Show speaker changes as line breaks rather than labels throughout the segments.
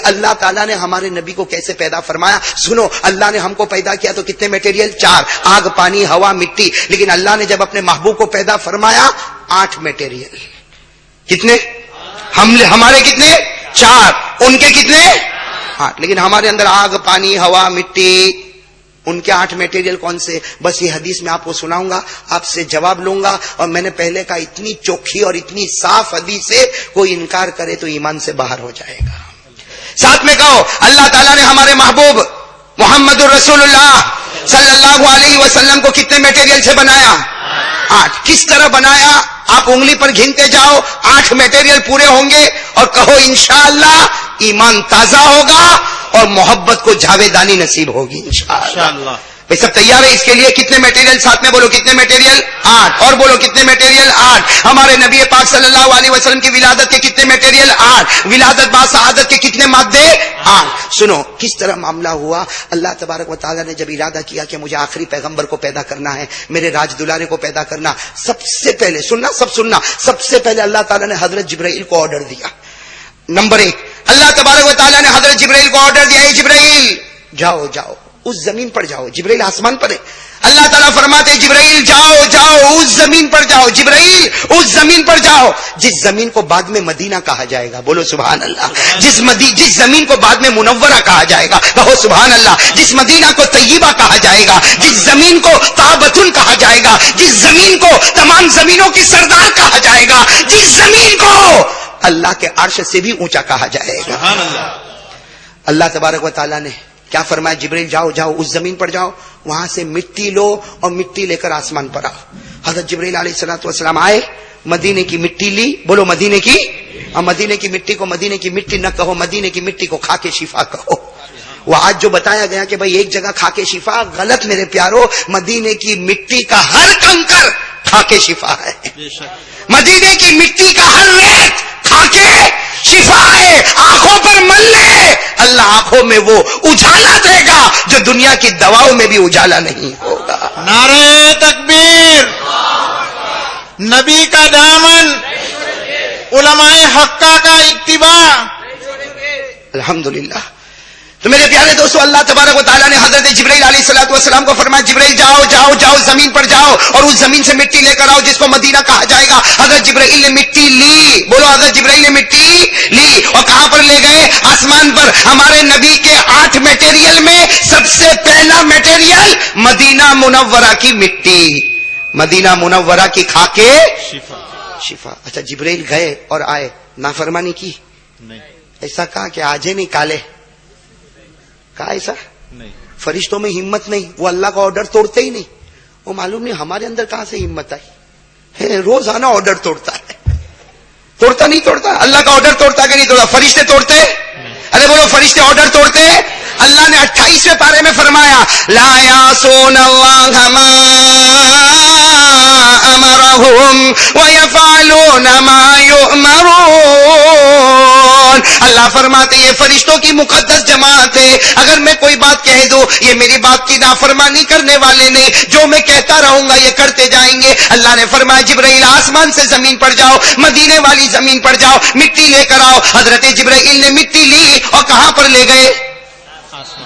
اللہ تعالیٰ نے ہمارے نبی کو کیسے پیدا فرمایا. سنو, اللہ نے ہم کو پیدا کیا تو کتنے میٹیریل؟ 4, آگ, پانی, ہوا, مٹی. لیکن اللہ نے جب اپنے محبوب کو پیدا فرمایا 8 میٹیریل. کتنے؟ ہمارے کتنے؟ 4, ان کے کتنے؟ 8. لیکن ہمارے اندر آگ, پانی, ہوا, مٹی, ان کے 8 میٹیریل کون سے؟ بس یہ حدیث میں آپ کو سناؤں گا, آپ سے جواب لوں گا. اور میں نے پہلے کہا اتنی چوکھی اور اتنی صاف حدیث ہے, کوئی انکار کرے تو ایمان سے باہر ہو جائے گا. ساتھ میں کہو, اللہ تعالیٰ نے ہمارے محبوب محمد الرسول اللہ صلی اللہ علیہ وسلم کو کتنے میٹیریل سے بنایا؟ 8. کس طرح بنایا؟ آپ انگلی پر گنتے جاؤ, 8 میٹیریل پورے ہوں گے, اور کہو انشاءاللہ ایمان تازہ ہوگا اور محبت کو جاویدانی نصیب ہوگی انشاءاللہ. بھائی سب تیار ہے اس کے لیے؟ کتنے میٹیریل؟ ساتھ میں بولو کتنے میٹیریل؟ 8. اور بولو کتنے میٹیریل؟ 8. ہمارے نبی پاک صلی اللہ علیہ وسلم کی ولادت کے کتنے میٹیریل؟ 8. ولادت با سعادت کے کتنے مادے؟ 8. سنو کس طرح معاملہ ہوا. اللہ تبارک و تعالیٰ نے جب ارادہ کیا کہ مجھے آخری پیغمبر کو پیدا کرنا ہے, میرے راج دلارے کو پیدا کرنا, سب سے پہلے سننا, سب سے پہلے اللہ تعالیٰ نے حضرت جبرائیل کو آرڈر دیا. نمبر 1, اللہ تبارک و تعالیٰ نے حضرت جبرائیل کو آرڈر دیا, جبرائیل جاؤ اس زمین پر جاؤ. جبرائیل آسمان پر ہے. اللہ تعالیٰ فرماتے جبرائیل جاؤ اس زمین پر جاؤ. جبرائیل اس زمین پر جاؤ جس زمین کو بعد میں مدینہ کہا جائے گا. بولو سبحان اللہ. جس زمین کو بعد میں منورہ کہا جائے گا. کہو سبحان اللہ. جس مدینہ کو طیبہ کہا جائے گا, جس زمین کو طابتن کہا جائے گا, جس زمین کو تمام زمینوں کی سردار کہا جائے گا, جس زمین کو اللہ کے عرش سے بھی اونچا کہا جائے گا.
سبحان اللہ.
اللہ تبارک و تعالیٰ نے کیا فرمایا؟ جبرائیل جاؤ اس زمین پر جاؤ, وہاں سے مٹی لو اور مٹی لے کر آسمان پر آؤ. حضرت جبرائیل علیہ الصلوۃ والسلام آئے, مدینے کی مٹی لی. بولو مدینے کی. اور مدینے کی مٹی کو مدینے کی مٹی نہ کہو, مدینے کی مٹی کو کھا کے شفا کہو. وہ آج جو بتایا گیا کہ بھائی ایک جگہ کھا کے شفا, غلط میرے پیارو. مدینے کی مٹی کا ہر کنکر کھا کے شفا ہے. مدینے کی مٹی کا ہر ریت کھا کے شفا ہے. آنکھوں پر مل لے, اللہ آنکھوں میں وہ اجالا دے گا جو دنیا کی دواؤں میں بھی اجالا نہیں ہوگا.
نعرہ تکبیر. نبی کا دامن, علماء حقہ کا اتباع.
الحمدللہ. تو میرے پیارے دوستو, اللہ تبارک و تعالیٰ نے حضرت جبرائیل علیہ الصلوۃ والسلام کو فرمایا جبرائیل جاؤ زمین پر جاؤ اور اس زمین سے مٹی لے کر آؤ جس کو مدینہ کہا جائے گا. حضرت جبرائیل نے مٹی لی. بولو حضرت جبرائیل نے مٹی لی. اور کہاں پر لے گئے؟ آسمان پر. ہمارے نبی کے 8 میٹیریل میں سب سے پہلا میٹیریل مدینہ منورہ کی مٹی, مدینہ منورہ کی کھا کے شفا. اچھا جبرائیل گئے اور آئے, نافرمانی کی؟
نہیں.
ایسا کہا کہ آجے نہیں کالے, کہا ایسا
نہیں.
فرشتوں میں ہمت نہیں, وہ اللہ کا آرڈر توڑتے ہی نہیں. وہ معلوم نہیں ہمارے اندر کہاں سے ہمت آئی. روزانہ آرڈر توڑتا ہے. توڑتا نہیں توڑتا؟ اللہ کا آرڈر توڑتا کہ نہیں توڑتا؟ فرشتے توڑتے؟ ارے بولو فرشتے آرڈر توڑتے؟ اللہ نے 28ویں پارے میں فرمایا لا یعصون اللہ ما امرهم ویفعلون ما یؤمرون. اللہ فرماتے یہ فرشتوں کی مقدس جماعت ہے, اگر میں کوئی بات کہہ دوں یہ میری بات کی نافرمانی کرنے والے نہیں, جو میں کہتا رہوں گا یہ کرتے جائیں گے. اللہ نے فرمایا جبرائیل آسمان سے زمین پر جاؤ, مدینے والی زمین پر جاؤ, مٹی لے کر آؤ. حضرت جبرائیل نے مٹی لی اور کہاں پر لے گئے؟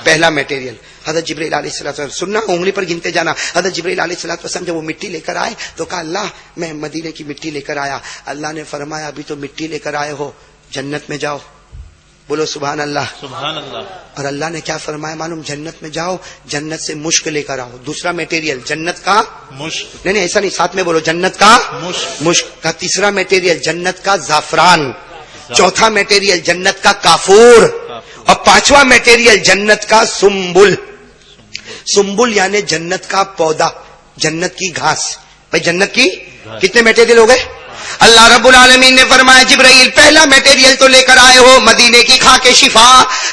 پہلا میٹیریل حضرت جبرائیل علیہ السلام. سننا, انگلی پر گنتے جانا. حضرت جبرائیل علیہ السلام جب وہ مٹی لے کر آئے تو کہا اللہ میں مدینے کی مٹی لے کر آیا. اللہ نے فرمایا ابھی تو مٹی لے کر آئے ہو, جنت میں جاؤ. بولو سبحان اللہ.
سبحان اللہ.
اور اللہ نے کیا فرمایا معلوم؟ جنت میں جاؤ, جنت سے مشک لے کر آؤ. دوسرا میٹیریل جنت کا
مشک.
نہیں ایسا نہیں, ساتھ میں بولو جنت کا مشک کا. تیسرا میٹیریل جنت کا زعفران. چوتھا میٹیریل جنت کا کافور. اور 5واں میٹیریل جنت کا سنبل. سنبل یعنی جنت کا پودا, جنت کی گھاس. بھائی جنت کی کتنے میٹیریل ہو گئے؟ اللہ رب العالمین نے فرمایا جبرائیل پہلا میٹیریل تو لے کر آئے ہو مدینے کی کھا کے شفا.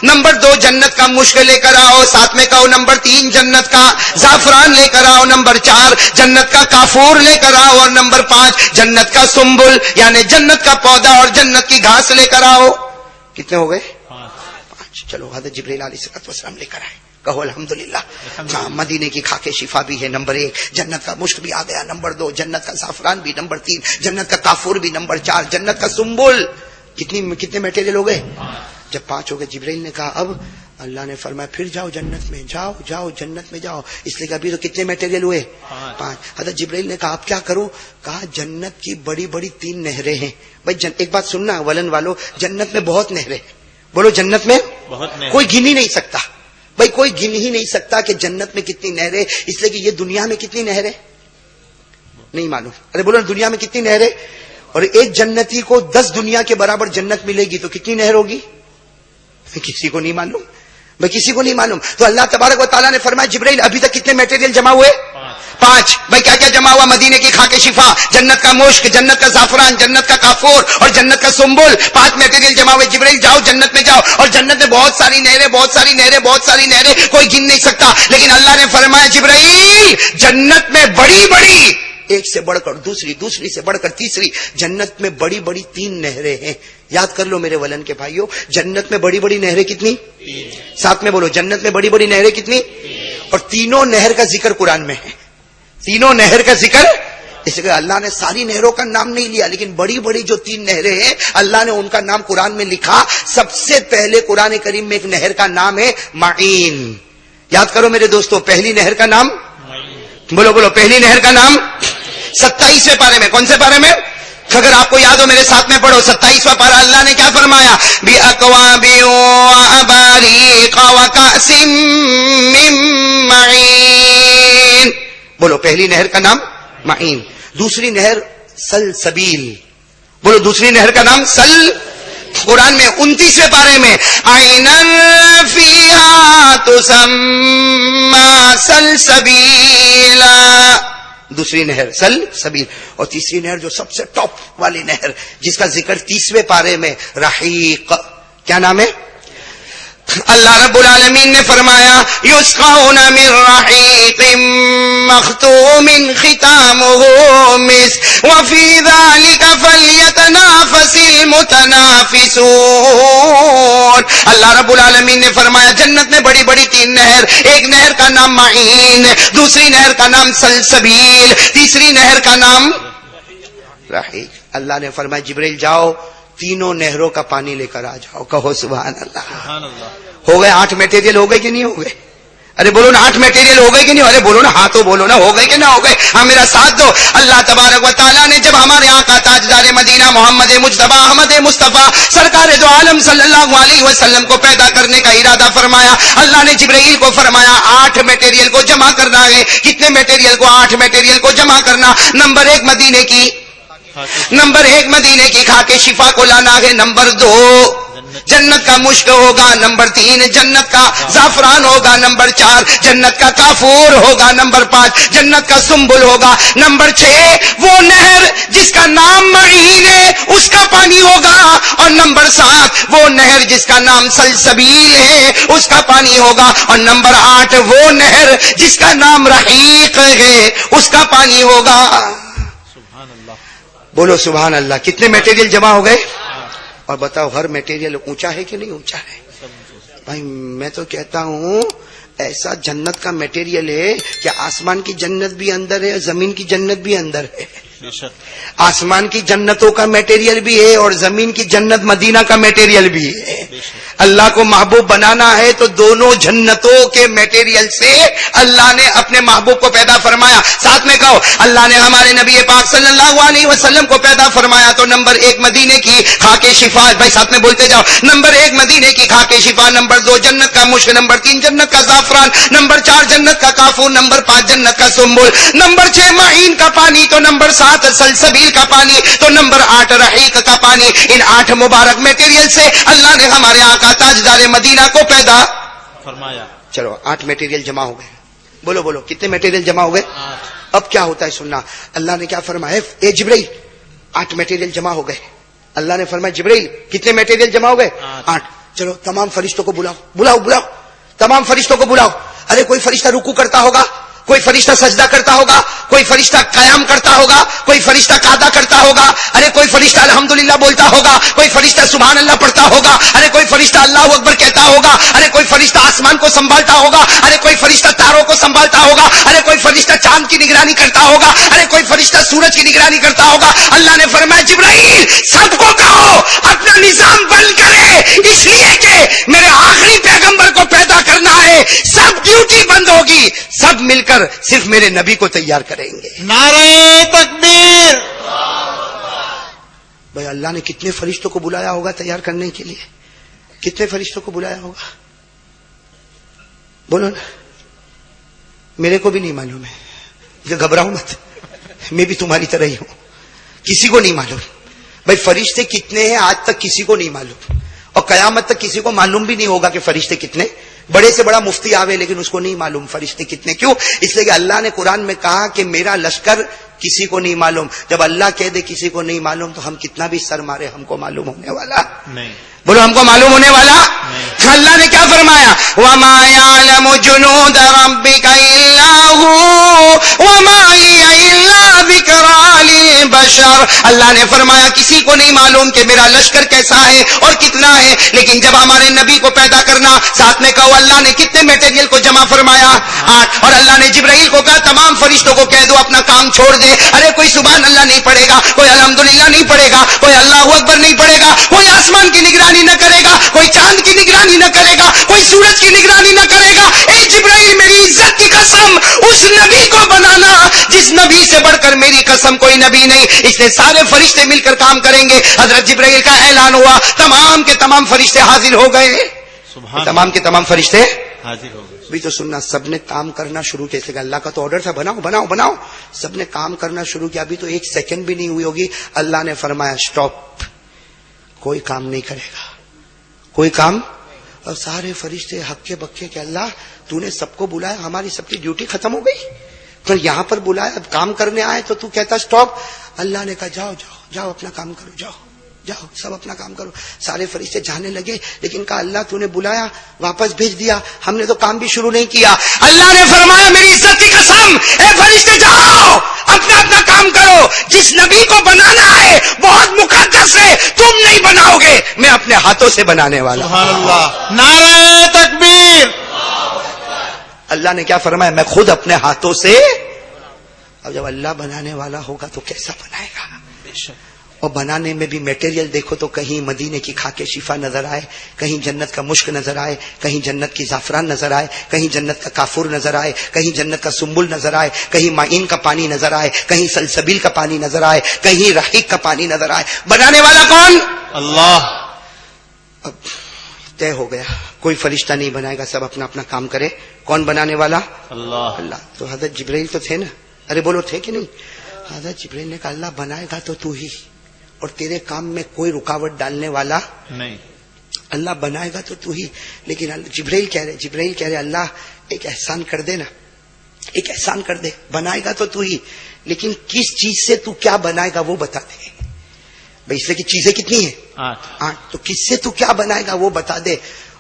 نمبر 2 جنت کا مشک لے کر آؤ. ساتھ میں کہو نمبر 3 جنت کا زعفران لے کر آؤ. نمبر 4 جنت کا کافور لے کر آؤ. اور نمبر 5 جنت کا سنبل یعنی جنت کا پودا اور جنت کی گھاس لے کر آؤ. کتنے ہو گئے؟ 5. چلو حضرت جبرائیل علیہ السلام لے کر آئے. کہو الحمدللہ. مدینے کی کھا کے شفا بھی ہے نمبر 1, جنت کا مشک بھی آ گیا نمبر 2, جنت کا زعفران بھی نمبر 3, جنت کا کافور بھی نمبر 4, جنت کا سنبل. کتنے میٹیریل ہو گئے؟ جب 5 ہو گئے جبرائیل نے کہا اب اللہ نے فرمایا پھر جاؤ جنت میں، جاؤ جاؤ جنت میں جاؤ، اس لیے کہ ابھی تو کتنے میٹیریل ہوئے؟ 5۔ حضرت جبرائیل نے کہا اب کیا کروں؟ کہا جنت کی بڑی بڑی 3 نہریں ہیں۔ بھائی ایک بات سننا ولن والو، جنت میں بہت نہریں، بولو جنت میں
بہت نہریں،
کوئی گن ہی نہیں سکتا، بھائی کوئی گن ہی نہیں سکتا کہ جنت میں کتنی نہریں، اس لیے کہ یہ دنیا میں کتنی نہریں نہیں معلوم۔ ارے بولو دنیا میں کتنی نہریں، اور ایک جنتی کو 10 دنیا کے برابر جنت ملے گی تو کتنی نہر ہوگی؟ کسی کو نہیں معلوم، بھائی کسی کو نہیں معلوم۔ تو اللہ تبارک و تعالیٰ نے فرمایا جبرائیل ابھی تک کتنے میٹیریل جمع ہوئے؟ 5۔ بھائی کیا کیا جمع ہوا؟ مدینے کی خاک شفا، جنت کا مشک، جنت کا زعفران، جنت کا کافور اور جنت کا سنبل، 5 میٹیریل جمع ہوئے۔ جبرائیل جاؤ جنت میں جاؤ، اور جنت میں بہت ساری نہریں، بہت ساری نہریں، بہت ساری نہریں، کوئی گن نہیں سکتا۔ لیکن اللہ نے فرمایا جبرائیل جنت میں بڑی بڑی، ایک سے بڑھ کر دوسری، دوسری سے بڑھ کر تیسری، جنت میں بڑی بڑی 3 نہریں ہیں۔ یاد کر لو میرے ولن کے بھائیوں، جنت میں بڑی بڑی نہریں کتنی؟ 3۔ ساتھ میں بولو جنت میں بڑی بڑی نہریں کتنی؟ اور تینوں نہر کا ذکر قرآن میں ہے، تینوں نہر کا ذکر۔ اس لیے اللہ نے ساری نہروں کا نام نہیں لیا، لیکن بڑی بڑی جو 3 نہریں ہیں اللہ نے ان کا نام قرآن میں لکھا۔ سب سے پہلے قرآن کریم میں ایک نہر کا نام ہے معین۔ یاد کرو میرے دوستو، پہلی نہر کا نام بولو بولو، پہلی نہر کا نام 27ویں پارے میں، کون سے پارے میں؟ اگر آپ کو یاد ہو میرے ساتھ میں پڑھو، 27واں پارہ۔ اللہ نے کیا فرمایا؟ بِأَكْوَابٍ وَأَبَارِيقَ وَكَأْسٍ مِّن مَّعِينٍ۔ بولو پہلی نہر کا نام معین، دوسری نہر سلسبیل، بولو دوسری نہر کا نام قرآن میں 29ویں پارے میں عَيْنًا فِيهَا تُسَمَّى سَلْسَبِيلًا، دوسری نہر سلسبیل۔ اور تیسری نہر جو سب سے ٹاپ والی نہر جس کا ذکر 30ویں پارے میں رحیق، کیا نام ہے؟ اللہ رب العالمین نے فرمایا یسقون من رحیق مختوم ختامہ مسک وفی ذلک فلیتنافس المتنافسون۔ اللہ رب العالمین نے فرمایا جنت میں بڑی بڑی 3 نہر، ایک نہر کا نام معین، دوسری نہر کا نام سلسبیل، تیسری نہر کا نام رحیق۔ اللہ نے فرمایا جبرائیل جاؤ تینوں نہروں کا پانی لے کر آ جاؤ، کہو سبحان اللہ۔
سبحان اللہ۔
ہو گئے 8 میٹیریل، ہو گئے کہ نہیں ہو گئے؟ ارے بولو نا 8 میٹیریل ہو گئے کہ نہیں؟ ارے بولو نا، ہاں تو بولو نا، ہو گئے کہ نہ ہو گئے؟ ہاں میرا ساتھ دو۔ اللہ تبارک و تعالیٰ نے جب ہمارے آقا تاجدار مدینہ محمد مجتبیٰ احمد مصطفیٰ سرکار دو عالم صلی اللہ علیہ وسلم کو پیدا کرنے کا ارادہ فرمایا، اللہ نے جبرائیل کو فرمایا 8 میٹیریل کو جمع کرنا ہے۔ کتنے میٹیریل کو؟ 8 میٹیریل کو جمع کرنا۔ نمبر 1 مدینے کی خاک شفا کو لانا ہے۔ نمبر 2 جنت کا مشک ہوگا۔ نمبر 3 جنت کا زعفران ہوگا۔ نمبر 4 جنت کا کافور ہوگا۔ نمبر 5 جنت کا سنبل ہوگا۔ نمبر 6 وہ نہر جس کا نام معین ہے اس کا پانی ہوگا۔ اور نمبر 7 وہ نہر جس کا نام سلسبیل ہے اس کا پانی ہوگا۔ اور نمبر 8 وہ نہر جس کا نام رحیق ہے اس کا پانی ہوگا۔ بولو سبحان اللہ۔ کتنے میٹیریل جمع ہو گئے؟ اور بتاؤ ہر میٹیریل اونچا ہے کہ نہیں اونچا ہے؟ بھائی میں تو کہتا ہوں ایسا جنت کا میٹیریل ہے کہ آسمان کی جنت بھی اندر ہے، زمین کی جنت بھی اندر ہے۔ آسمان کی جنتوں کا میٹیریل بھی ہے اور زمین کی جنت مدینہ کا میٹیریل بھی ہے۔ اللہ کو محبوب بنانا ہے تو دونوں جنتوں کے میٹیریل سے اللہ نے اپنے محبوب کو پیدا فرمایا۔ ساتھ میں کہو اللہ نے ہمارے نبی پاک صلی اللہ علیہ وسلم کو پیدا فرمایا تو نمبر 1 مدینے کی خاک شفا، بھائی ساتھ میں بولتے جاؤ، نمبر 1 مدینے کی خاک شفا، نمبر 2 جنت کا مشک، نمبر 3 جنت کا زعفران، نمبر 4 جنت کا کافور، نمبر 5 جنت کا سنبل، نمبر 6 معین کا پانی، تو نمبر 7 سلسبیل کا پانی، تو نمبر 8 رحیق کا پانی۔ ان 8 مبارک میٹیریل سے اللہ نے ہمارے آقا تاجدار مدینہ کو پیدا
فرمایا۔
چلو 8 میٹیریل جمع ہو گئے، بولو بولو کتنے میٹیریل جمع ہو گئے؟ 8۔ اب کیا ہوتا ہے سننا، اللہ نے کیا فرمایا، اے جبرائیل 8 میٹیریل جمع ہو گئے۔ اللہ نے فرمایا جبرائیل کتنے میٹیریل جمع ہو گئے؟ 8۔ چلو تمام فرشتوں کو بلاؤ، بلاؤ بلاؤ، تمام فرشتوں کو بلاؤ۔ ارے کوئی فرشتہ رکوع کرتا ہوگا، کوئی فرشتہ سجدہ کرتا ہوگا, کوئی فرشتہ قیام کرتا ہوگا, کوئی فرشتہ قعدہ کرتا ہوگا, ارے کوئی فرشتہ الحمدللہ بولتا ہوگا, کوئی فرشتہ سبحان اللہ پڑھتا ہوگا, ارے کوئی فرشتہ اللہ اکبر کہتا ہوگا, ارے کوئی فرشتہ آسمان کو سنبھالتا ہوگا, ارے کوئی فرشتہ تاروں کو سنبھالتا ہوگا, ارے کوئی فرشتہ چاند کی نگرانی کرتا ہوگا, ارے کوئی فرشتہ سورج کی نگرانی کرتا ہوگا. اللہ نے فرمایا جبرائیل سب کو کہو اپنا نظام بند کرے, اس لیے کہ میرے آخری پیغمبر کو پیدا کرنا ہے, سب ڈیوٹی بند ہوگی, سب مل کر صرف میرے نبی کو تیار کریں گے.
نعرہ تکبیر.
بھائی اللہ نے کتنے فرشتوں کو بلایا ہوگا تیار کرنے کے لیے, کتنے فرشتوں کو بلایا ہوگا بولو نا. میرے کو بھی نہیں معلوم ہے, گھبراؤ مت, میں بھی تمہاری طرح ہی ہوں, کسی کو نہیں معلوم. بھائی فرشتے کتنے ہیں آج تک کسی کو نہیں معلوم, اور قیامت تک کسی کو معلوم بھی نہیں ہوگا کہ فرشتے کتنے. بڑے سے بڑا مفتی آوے لیکن اس کو نہیں معلوم فرشتے کتنے. کیوں؟ اس لیے کہ اللہ نے قرآن میں کہا کہ میرا لشکر کسی کو نہیں معلوم. جب اللہ کہہ دے کسی کو نہیں معلوم تو ہم کتنا بھی سر مارے ہم کو معلوم ہونے والا
نہیں.
بولو ہم کو معلوم ہونے والا. اللہ نے کیا فرمایا, وَمَا يَعْلَمُ جُنُودَ رَبِّكَ إِلَّا هُوَ وَمَا هِيَ إِلَّا ذِكْرَىٰ لِلْبَشَرِ. اللہ نے فرمایا کسی کو نہیں معلوم کہ میرا لشکر کیسا ہے اور کتنا ہے, لیکن جب ہمارے نبی کو پیدا کرنا, ساتھ میں کہو اللہ نے کتنے میٹیریل کو جمع فرمایا 8, اور اللہ نے جبرائیل کو کہا تمام فرشتوں کو کہہ دو اپنا کام چھوڑ دے. ارے کوئی سبحان اللہ نہیں پڑھے گا, کوئی الحمدللہ نہیں پڑھے گا, کوئی اللہ اکبر نہیں پڑھے گا, کوئی آسمان کی نگرانی نہ کرے گا, کوئی چاند کی نگرانی نہ کرے گا, کوئی سورج کی نگرانی نہ کرے گا. اے جبرائیل میری عزت کی قسم, اس نبی کو بنانا جس نبی سے بڑھ کر میری قسم کوئی نبی نہیں. اس نے سارے فرشتے مل کر کام کریں گے. حضرت جبرائیل کا اعلان ہوا, تمام کے تمام فرشتے حاضر ہو گئے. تمام کے تمام فرشتے
حاضر ہو گئے.
بھی تو سننا, سب نے کام کرنا شروع کیا. اللہ کا تو آرڈر تھا بناؤ بناؤ بناؤ, سب نے کام کرنا شروع کیا. ابھی تو ایک سیکنڈ بھی نہیں ہوئی ہوگی, اللہ نے فرمایا سٹاپ, کوئی کام نہیں کرے گا, کوئی کام. اور سارے فرشتے ہکے بکے کہ اللہ تو نے سب کو بلایا, ہماری سب کی ڈیوٹی ختم ہو گئی, پر یہاں پر بلایا اب کام کرنے آئے تو کہتا سٹاپ. اللہ نے کہا جاؤ جاؤ جاؤ اپنا کام کرو, جاؤ جاؤ سب اپنا کام کرو. سارے فرشتے جانے لگے, لیکن کہا اللہ تو نے بلایا واپس بھیج دیا, ہم نے تو کام بھی شروع نہیں کیا. اللہ نے فرمایا میری عزت کی قسم, اے فرشتے جاؤ اپنا اپنا کام کرو, جس نبی کو بنانا ہے بہت مقدس ہے, تم نہیں بناؤ گے, میں اپنے ہاتھوں سے بنانے والا.
سبحان اللہ. نعرہ تکبیر.
اللہ نے کیا فرمایا, میں خود اپنے ہاتھوں سے. اب جب اللہ بنانے والا ہوگا تو کیسا بنائے گا. اور بنانے میں بھی میٹیریل دیکھو تو کہیں مدینے کی خاک شفا نظر آئے, کہیں جنت کا مشک نظر آئے, کہیں جنت کی زعفران نظر آئے, کہیں جنت کا کافور نظر آئے, کہیں جنت کا سنبل نظر آئے, کہیں معین کا پانی نظر آئے, کہیں سلسبیل کا پانی نظر آئے, کہیں رحیق کا پانی نظر آئے. بنانے والا کون؟
اللہ.
اب طے ہو گیا, کوئی فرشتہ نہیں بنائے گا, سب اپنا اپنا کام کرے. کون بنانے والا؟
اللہ.
اللہ. تو حضرت جبرائیل تو تھے نا, ارے بولو تھے کہ نہیں. حضرت جبرائیل نے کہا اللہ بنائے گا تو ہی, اور تیرے کام میں کوئی رکاوٹ ڈالنے والا
نہیں.
اللہ بنائے گا تو ہی. لیکن جبرائیل کہہ رہے اللہ ایک احسان کر دے نا, ایک احسان کر دے, بنائے گا تو ہی, لیکن کس چیز سے تو کیا بنائے گا وہ بتا دے. بھائی اس سے کی چیزیں کتنی ہیں؟ 8. تو کس سے تو کیا بنائے گا وہ بتا دے.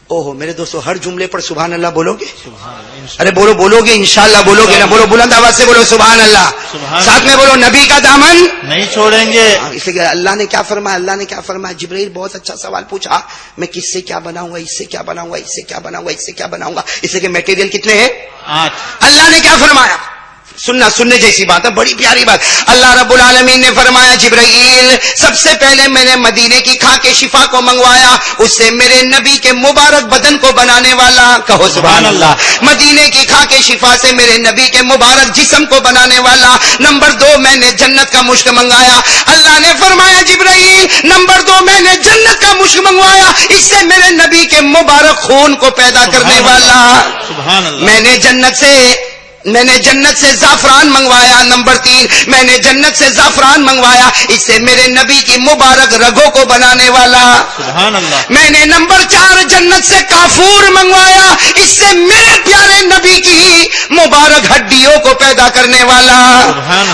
اوہو میرے دوستو, ہر جملے پر سبحان اللہ بولو گے؟ ارے بولو گے انشاءاللہ بولو گے نا, بولو بلند آواز سے بولو سبحان اللہ. ساتھ میں بولو نبی کا دامن
نہیں چھوڑیں گے.
اس لیے اللہ نے کیا فرمایا, اللہ نے کیا فرمایا, جبرائیل بہت اچھا سوال پوچھا, میں کس سے کیا بناؤں گا, اس سے کیا بناؤں گا, اس سے کیا بناؤں گا, اس سے کیا بناؤں گا. اس لیے کہ میٹیریل کتنے ہیں؟
8.
اللہ نے کیا فرمایا, سننے جیسی بات ہے, بڑی پیاری بات. اللہ رب العالمین نے فرمایا جبرائیل سب سے پہلے میں نے مدینے کی خاک شفا کو منگوایا, اس سے میرے نبی کے مبارک بدن کو بنانے والا. کہو سبحان اللہ. مدینے کی خاک شفا سے میرے نبی کے مبارک جسم کو بنانے والا. نمبر 2 میں نے جنت کا مشک منگایا. اللہ نے فرمایا جبرائیل نمبر 2 میں نے جنت کا مشک منگوایا, اس سے میرے نبی کے مبارک خون کو پیدا کرنے والا.
سبحان اللہ.
میں نے جنت سے زعفران منگوایا. نمبر 3 میں نے جنت سے زعفران منگوایا, اس سے میرے نبی کی مبارک رگوں کو بنانے والا.
سبحان اللہ.
میں نے نمبر 4 جنت سے کافور منگوایا, اس سے میرے پیارے نبی کی مبارک ہڈیوں کو پیدا کرنے والا.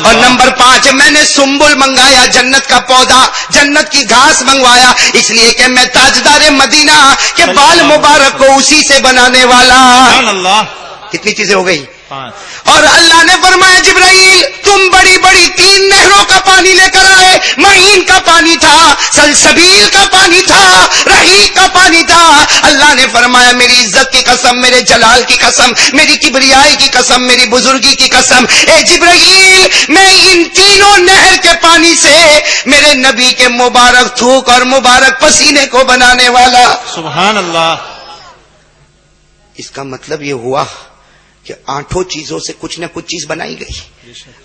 اور نمبر 5 میں نے سنبل منگایا, جنت کا پودا, جنت کی گھاس منگوایا, اس لیے کہ میں تاجدار مدینہ کے بال مبارک کو اسی سے بنانے والا.
سبحان اللہ.
کتنی چیزیں ہو گئی؟
5
اور اللہ نے فرمایا جبرائیل تم بڑی بڑی 3 نہروں کا پانی لے کر آئے. معین کا پانی تھا, سلسبیل کا پانی تھا, رحیق کا پانی تھا. اللہ نے فرمایا میری عزت کی قسم, میرے جلال کی قسم, میری کبریائی کی قسم, میری بزرگی کی قسم, اے جبرائیل میں ان تینوں نہر کے پانی سے میرے نبی کے مبارک تھوک اور مبارک پسینے کو بنانے والا.
سبحان اللہ.
اس کا مطلب یہ ہوا کہ 8 چیزوں سے کچھ نہ کچھ چیز بنائی گئی.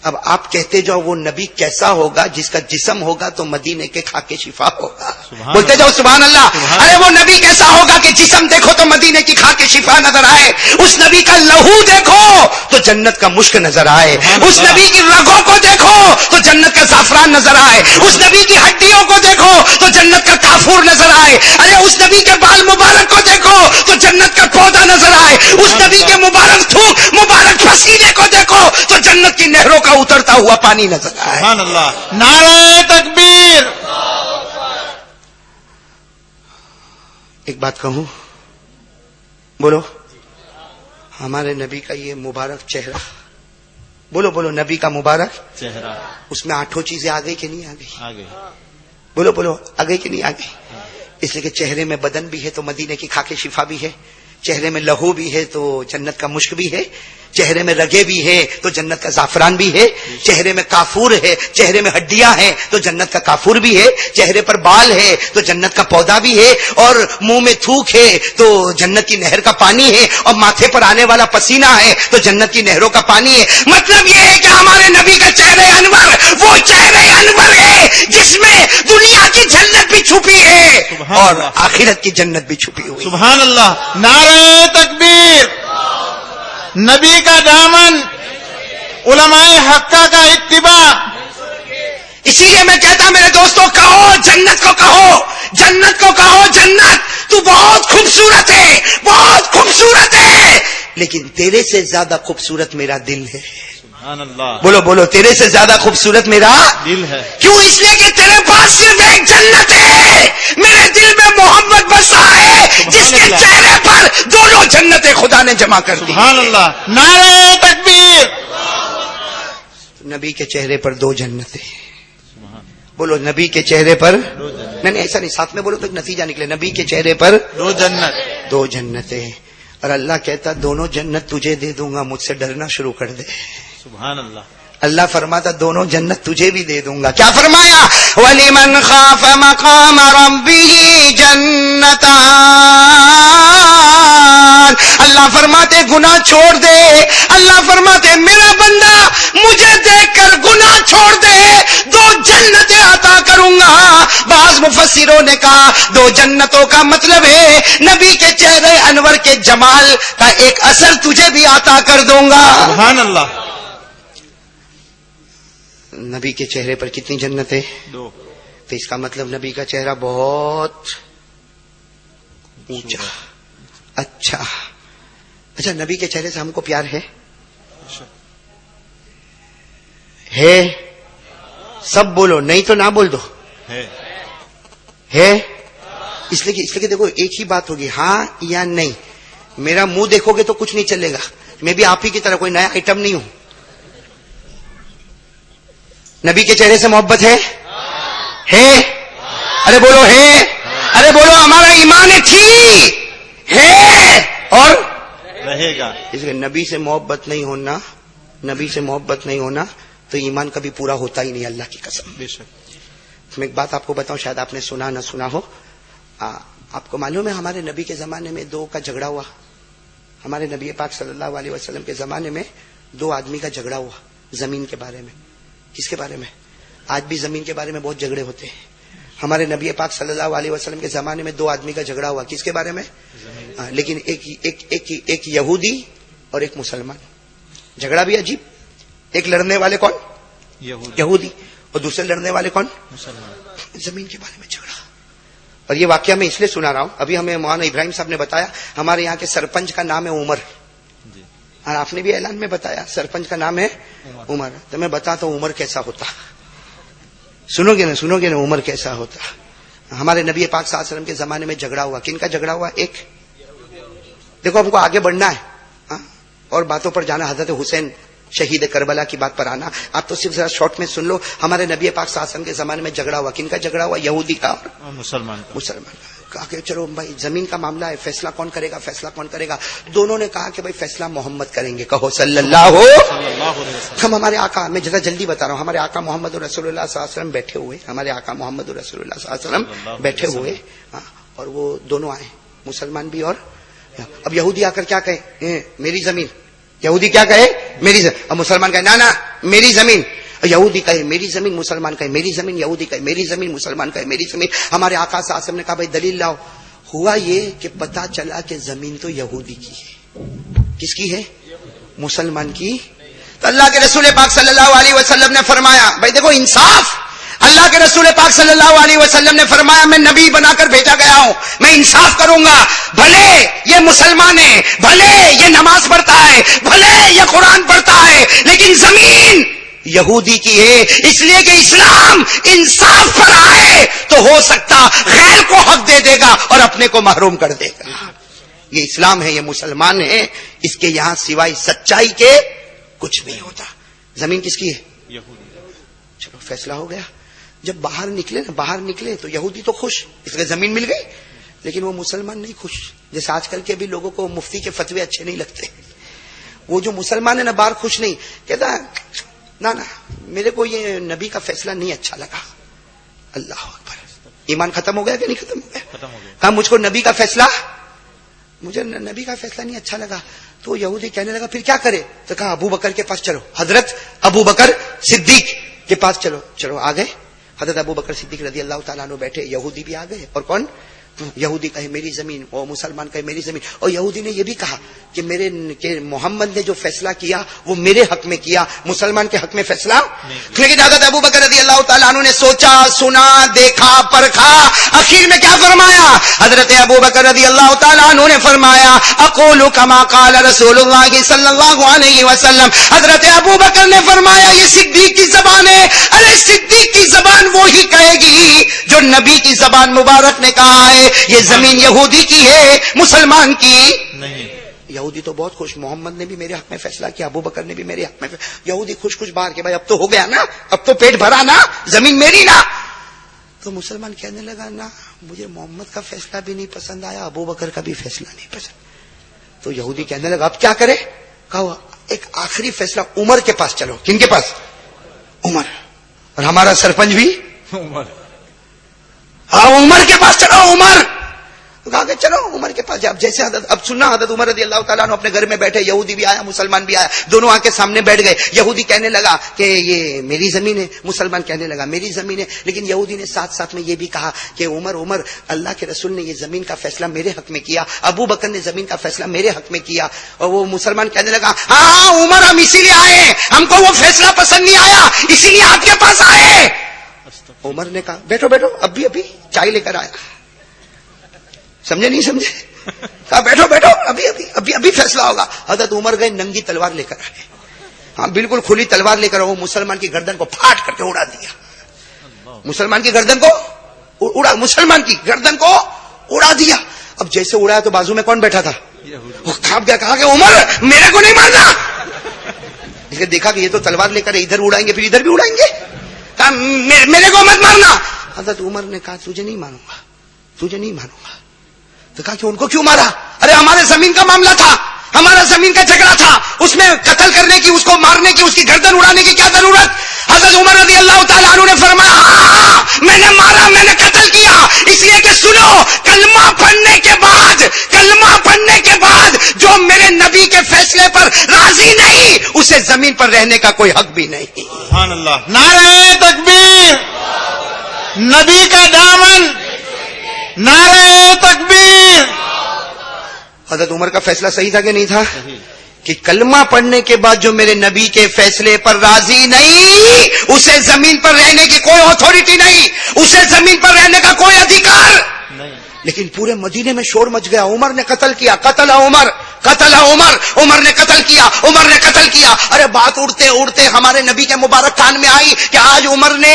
اب آپ کہتے جاؤ وہ نبی کیسا ہوگا جس کا جسم ہوگا تو مدینے کے کھا کے شفا ہوگا. بولتے جاؤ سبحان اللہ. ارے وہ نبی کیسا ہوگا کہ جسم دیکھو تو مدینے کی کھا کے شفا نظر آئے. اس نبی کا لہو دیکھو تو جنت کا مشک نظر آئے. اس نبی کی رگوں کو دیکھو تو جنت کا زعفران نظر آئے. اس نبی کی ہڈیوں کو دیکھو تو جنت کا کافور نظر آئے. ارے اس نبی کے بال مبارک کو دیکھو تو جنت کا پودا نظر آئے. اس نبی کے مبارک تھوک مبارک پسینے کو دیکھو تو جنت کی نہروں کا اترتا ہوا پانی نظر آئے.
سبحان اللہ. نعرہ تکبیر.
ایک بات کہوں, بولو ہمارے نبی کا یہ مبارک چہرہ, بولو بولو نبی کا مبارک
چہرہ
اس میں 8 چیزیں آ گئی کہ نہیں آ گئی؟
آگے.
بولو بولو آ گئی کہ نہیں آ گئی؟ اس لیے کہ چہرے میں بدن بھی ہے تو مدینے کی کھا کے شفا بھی ہے, چہرے میں لہو بھی ہے تو جنت کا مشک بھی ہے, چہرے میں رگے بھی ہے تو جنت کا زعفران بھی ہے, چہرے میں کافور ہے, چہرے میں ہڈیاں ہیں تو جنت کا کافور بھی ہے, چہرے پر بال ہے تو جنت کا پودا بھی ہے, اور منہ میں تھوک ہے تو جنت کی نہر کا پانی ہے, اور ماتھے پر آنے والا پسینہ ہے تو جنت کی نہروں کا پانی ہے. مطلب یہ ہے کہ ہمارے نبی کا چہرے انور وہ چہرے انور ہے جس میں دنیا کی جنت بھی چھپی ہے اور آخرت کی جنت بھی چھپی ہوئی.
سبحان اللہ. نعرہ تکبیر. نبی کا دامن, علماء حقہ کا اتباع.
اسی لیے میں کہتا میرے دوستوں کہو جنت کو, کہو جنت کو, کہو جنت تو بہت خوبصورت ہے, بہت خوبصورت ہے, لیکن تیرے سے زیادہ خوبصورت میرا دل ہے.
سبحان اللہ.
بولو بولو تیرے سے زیادہ خوبصورت میرا
دل ہے.
کیوں؟ اس لیے کہ تیرے پاس صرف ایک جنت ہے, میرے دل میں محمد بسا ہے جس کے چہرے پر دونوں جنتیں خدا نے جمع کر دی.
سبحان اللہ. نعرہ تکبیر.
نبی کے چہرے پر 2 جنتیں. بولو نبی کے چہرے پر, نہیں ایسا نہیں, ساتھ میں بولو تو ایک نتیجہ نکلے. نبی کے چہرے پر
2 جنت.
2 جنتیں, اور اللہ کہتا دونوں جنت تجھے دے دوں گا, مجھ سے ڈرنا شروع کر دے.
سبحان اللہ.
اللہ فرماتا دونوں جنت تجھے بھی دے دوں گا. کیا فرمایا؟ وَلِمَنْ خَافَ مَقَامَ رَبِّهِ جَنَّتَانِ. اللہ فرماتے گناہ چھوڑ دے, اللہ فرماتے میرا بندہ مجھے دیکھ کر گناہ چھوڑ دے, 2 جنتیں عطا کروں گا. بعض مفسروں نے کہا 2 جنتوں کا مطلب ہے نبی کے چہرے انور کے جمال کا ایک اثر تجھے بھی عطا کر دوں گا.
سبحان اللہ.
نبی کے چہرے پر کتنی جنتیں؟
2.
تو اس کا مطلب نبی کا چہرہ بہت اونچا. اچھا اچھا, نبی کے چہرے سے ہم کو پیار ہے؟ سب بولو, نہیں تو نہ بول دو. ہے اس لیے کہ دیکھو ایک ہی بات ہوگی, ہاں یا نہیں. میرا منہ دیکھو گے تو کچھ نہیں چلے گا. میں بھی آپ ہی کی طرح کوئی نیا آئٹم نہیں ہوں. نبی کے چہرے سے محبت ہے؟ ارے بولو ہے, ارے بولو ہمارا ایمان تھی ہے اور
رہے گا.
اس لیے نبی سے محبت نہیں ہونا, نبی سے محبت نہیں ہونا تو ایمان کبھی پورا ہوتا ہی نہیں, اللہ کی قسم.
بے شک.
میں ایک بات آپ کو بتاؤں, شاید آپ نے سنا نہ سنا ہو. آپ کو معلوم ہے ہمارے نبی کے زمانے میں 2 کا جھگڑا ہوا. ہمارے نبی پاک صلی اللہ علیہ وسلم کے زمانے میں 2 آدمی کا جھگڑا ہوا زمین کے بارے میں. کس کے بارے میں؟ آج بھی زمین کے بارے میں بہت جھگڑے ہوتے ہیں. ہمارے نبی پاک صلی اللہ علیہ وسلم کے زمانے میں 2 آدمی کا جھگڑا ہوا. کس کے بارے میں؟ لیکن ایک یہودی اور ایک مسلمان. جھگڑا بھی عجیب. ایک لڑنے والے کون؟ یہودی, اور دوسرے لڑنے والے کون؟ مسلمان. زمین کے بارے میں جھگڑا. اور یہ واقعہ میں اس لیے سنا رہا ہوں, ابھی ہمیں مولانا ابراہیم صاحب نے بتایا ہمارے یہاں کے سرپنچ کا نام ہے عمر, اور آپ نے بھی اعلان میں بتایا سرپنچ کا نام ہے عمر. تو میں بتاتا ہوں عمر کیسا ہوتا. سنو گے نا عمر کیسا ہوتا. ہمارے نبی پاک صلی اللہ علیہ وسلم کے زمانے میں جھگڑا ہوا. کن کا جھگڑا ہوا؟ ایک. دیکھو ہم کو آگے بڑھنا ہے, اور باتوں پر جانا، حضرت حسین شہید کربلا کی بات پر آنا، آپ تو صرف ذرا شارٹ میں سن لو. ہمارے نبی پاک صلی اللہ علیہ وسلم کے زمانے میں جھگڑا ہوا. کن کا جھگڑا ہوا؟ یہودی کا اور
مسلمان.
کہا کہ چلو بھائی زمین کا معاملہ ہے، فیصلہ کون کرے گا، فیصلہ کون کرے گا؟ دونوں نے کہا کہ بھائی فیصلہ محمد کریں گے. کہو صلی اللہ ہو. ہم ہمارے آقا، میں ذرا جلدی بتا رہا ہوں، ہمارے آقا محمد رسول اللہ صلی اللہ علیہ وسلم بیٹھے ہوئے، ہمارے آقا محمد رسول اللہ صلی اللہ علیہ وسلم بیٹھے ہوئے، اور وہ دونوں آئے، مسلمان بھی اور اب یہودی آ کر کیا کہے؟ میری زمین. یہودی کیا کہے؟ میری زمین. اب مسلمان کہے نا میری زمین. یہودی کہے میری زمین، مسلمان کہے میری زمین. یہودی کہے میری زمین، مسلمان کہے میری زمین. ہمارے آقا صلی اللہ علیہ وسلم نے کہا بھائی دلیل لاؤ. ہوا یہ کہ پتا چلا کہ زمین تو یہودی کی ہے. کس کی ہے؟ مسلمان کی. تو اللہ کے رسول پاک صلی اللہ علیہ وسلم نے فرمایا، بھائی دیکھو انصاف. اللہ کے رسول پاک صلی اللہ علیہ وسلم نے فرمایا میں نبی بنا کر بھیجا گیا ہوں، میں انصاف کروں گا. بھلے یہ مسلمان ہے، بھلے یہ نماز پڑھتا ہے، بھلے یہ قرآن پڑھتا ہے، لیکن زمین یہودی کی ہے. اس لیے کہ اسلام انصاف پر آئے تو ہو سکتا غیر کو حق دے دے گا اور اپنے کو محروم کر دے گا. یہ اسلام ہے، یہ مسلمان ہے، اس کے یہاں سوائے سچائی کے کچھ نہیں ہوتا. زمین کس کی ہے؟ چلو فیصلہ ہو گیا. جب باہر نکلے تو یہودی تو خوش، اس لیے زمین مل گئی، لیکن وہ مسلمان نہیں خوش. جیسے آج کل کے بھی لوگوں کو مفتی کے فتوے اچھے نہیں لگتے. وہ جو مسلمان ہے نا باہر خوش نہیں، کہتا نا میرے کو یہ نبی کا فیصلہ نہیں اچھا لگا. اللہ اکبر. ایمان ختم ہو گیا کہ نہیں ختم ہو گیا؟
ختم ہو گیا.
کہا مجھ کو نبی کا فیصلہ نہیں اچھا لگا. تو یہودی کہنے لگا پھر کیا کرے؟ تو کہا ابو بکر کے پاس چلو، حضرت ابو بکر صدیق کے پاس چلو. آ گئے. حضرت ابو بکر صدیق رضی اللہ تعالیٰ عنہ بیٹھے. یہودی بھی آ گئے. اور کون؟ یہودی کہے میری زمین، اور مسلمان کہے میری زمین. اور یہودی نے یہ بھی کہا کہ محمد نے جو فیصلہ کیا وہ میرے حق میں کیا، مسلمان کے حق میں فیصلہ. لیکن حضرت ابو بکر رضی اللہ تعالیٰ عنہ نے سوچا، سنا، دیکھا، پرکھا، آخر میں کیا فرمایا؟ حضرت ابو بکر رضی اللہ تعالیٰ عنہ نے فرمایا اقول کما قال رسول اللہ صلی اللہ علیہ وسلم. حضرت ابو بکر نے فرمایا یہ صدیق کی زبان ہے. ارے صدیق کی زبان وہی کہے گی جو نبی کی زبان مبارک نے کہا ہے. یہ زمین یہودی کی ہے، مسلمان کی نہیں. یہودی تو بہت خوش، محمد نے بھی میرے حق میں فیصلہ کیا، ابو بکر نے بھی میرے حق میں یہودی خوش باہر کے بھائی اب تو ہو گیا نا، اب تو پیٹ بھرا نا، زمین میری نا. تو مسلمان کہنے لگا نا مجھے محمد کا فیصلہ بھی نہیں پسند آیا، ابو بکر کا بھی فیصلہ نہیں پسند. تو یہودی کہنے لگا اب کیا کرے؟ کہا ایک آخری فیصلہ عمر کے پاس چلو. کن کے پاس؟ عمر. اور ہمارا سرپنچ بھی عمر کے پاس چلو. عمر کہا کہ چلو عمر کے پاس. اب جیسے اب سننا، حضرت عمر رضی اللہ تعالیٰ عنہ اپنے گھر میں بیٹھے، یہودی بھی آیا، مسلمان بھی آیا، دونوں آ کے سامنے بیٹھ گئے. یہودی کہنے لگا کہ یہ میری زمین ہے، مسلمان کہنے لگا میری زمین ہے. لیکن یہودی نے ساتھ میں یہ بھی کہا کہ عمر اللہ کے رسول نے یہ زمین کا فیصلہ میرے حق میں کیا، ابو بکر نے زمین کا فیصلہ میرے حق میں کیا. اور وہ مسلمان کہنے لگا ہاں عمر ہم اسی لیے آئے ہیں، ہم کو وہ فیصلہ پسند نہیں آیا اسی لیے آپ کے پاس آئے. عمر نے کہا بیٹھو ابھی چائے لے کر آیا. سمجھے نہیں سمجھے؟ کہا بیٹھو ابھی فیصلہ ہوگا. حضرت عمر گئے، ننگی تلوار لے کر آئے. ہاں بالکل کھلی تلوار لے کر وہ مسلمان کی گردن کو پھاٹ کر کے اڑا دیا. مسلمان کی گردن کو اڑا دیا. اب جیسے اڑایا تو بازو میں کون بیٹھا تھا؟ وہ کھانپ گیا. کہا کہ عمر میرے کو نہیں مارنا. اس نے دیکھا کہ یہ تو تلوار لے کر ادھر اڑائیں گے پھر ادھر بھی اڑائیں گے. کہا میرے کو مت مارنا. حضرت عمر نے کہا تجھے نہیں مانوں گا. تو کہا کہ ان کو کیوں مارا؟ ارے ہمارے زمین کا معاملہ تھا، ہمارا زمین کا جھگڑا تھا، اس میں قتل کرنے کی، اس کو مارنے کی، اس کی گردن اڑانے کی کیا ضرورت؟ حضرت عمر رضی اللہ تعالیٰ عنہ نے فرمایا ہاں میں نے مارا، میں نے قتل کیا، اس لیے کہ سنو کلمہ پڑھنے کے بعد جو میرے نبی کے فیصلے پر راضی نہیں اسے زمین پر رہنے کا کوئی حق بھی نہیں.
سبحان اللہ. نعرہ تکبیر، نبی کا دامن، نعرہ تکبیر.
حضرت عمر کا فیصلہ صحیح تھا کہ نہیں تھا؟ کہ کلمہ پڑھنے کے بعد جو میرے نبی کے فیصلے پر راضی نہیں اسے زمین پر رہنے کی کوئی اتھارٹی نہیں، اسے زمین پر رہنے کا کوئی ادھیکار نہیں. لیکن پورے مدینے میں شور مچ گیا، عمر نے قتل کیا، عمر نے قتل کیا. ارے بات اڑتے ہمارے نبی کے مبارک کان میں آئی کہ آج عمر نے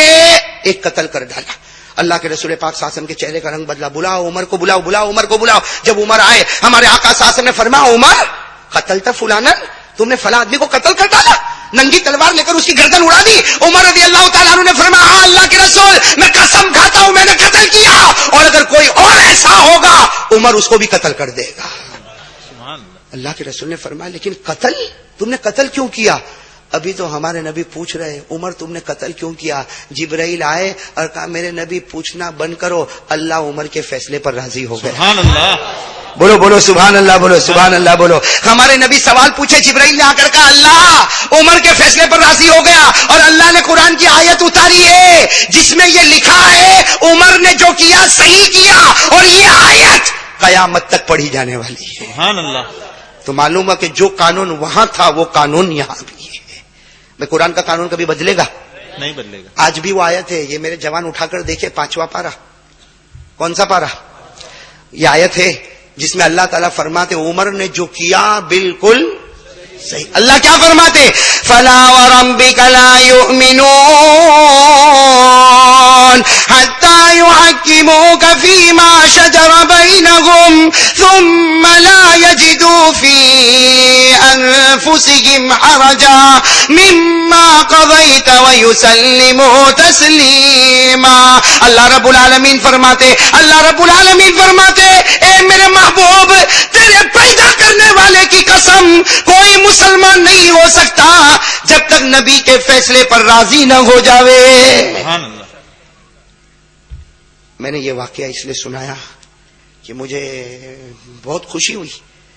ایک قتل کر ڈالا. اللہ کے رسول پاک صلی اللہ علیہ وسلم کے چہرے کا رنگ بدلا. بلاؤ عمر کو، بلاؤ عمر کو بلاؤ. جب عمر آئے ہمارے آقا صلی اللہ علیہ وسلم نے فرمایا عمر قتلت فلانا، تم نے فلاں آدمی کو قتل کر ڈالا, ننگی تلوار لے کر اس کی گردن اڑا دی. عمر رضی اللہ تعالیٰ عنہ نے فرمایا ہاں اللہ کے رسول میں قسم کھاتا ہوں میں نے قتل کیا, اور اگر کوئی اور ایسا ہوگا عمر اس کو بھی قتل کر دے گا. اللہ کے رسول نے فرمایا لیکن قتل, تم نے قتل کیوں کیا؟ ابھی تو ہمارے نبی پوچھ رہے عمر تم نے قتل کیوں کیا؟ جبرائیل آئے اور کہا میرے نبی پوچھنا بند کرو, اللہ عمر کے فیصلے پر راضی ہو گئے.
سبحان اللہ,
بولو بولو سبحان اللہ, بولو سبحان اللہ بولو. ہمارے نبی سوال پوچھے, جبرائیل نے آ کر کہا اللہ عمر کے فیصلے پر راضی ہو گیا, اور اللہ نے قرآن کی آیت اتاری ہے جس میں یہ لکھا ہے عمر نے جو کیا صحیح کیا, اور یہ آیت قیامت تک پڑھی جانے والی ہے.
سبحان اللہ.
تو معلوم ہے کہ جو قانون وہاں تھا وہ قانون یہاں بھی ہے. میں قرآن کا قانون کبھی بدلے گا
نہیں بدلے گا.
آج بھی وہ آیت ہے, یہ میرے جوان اٹھا کر دیکھے 5واں پارہ, کون سا پارہ؟ یہ آیت ہے جس میں اللہ تعالیٰ فرماتے عمر نے جو کیا بالکل صحیح. اللہ کیا فرماتے؟ فلا وربک لا یؤمنون حتی یحکموک فیما شجر بینہم ثم لا یجدوا فی انفسهم حرجا مما قضیت ویسلموا تسلیما. اللہ رب العالمین فرماتے اے میرے محبوب تیرے پیدا کرنے والے کی قسم کوئی مسلمان نہیں ہو سکتا جب تک نبی کے فیصلے پر راضی نہ ہو جاوے.
سبحان اللہ.
میں نے یہ واقعہ اس لیے سنایا کہ مجھے بہت خوشی ہوئی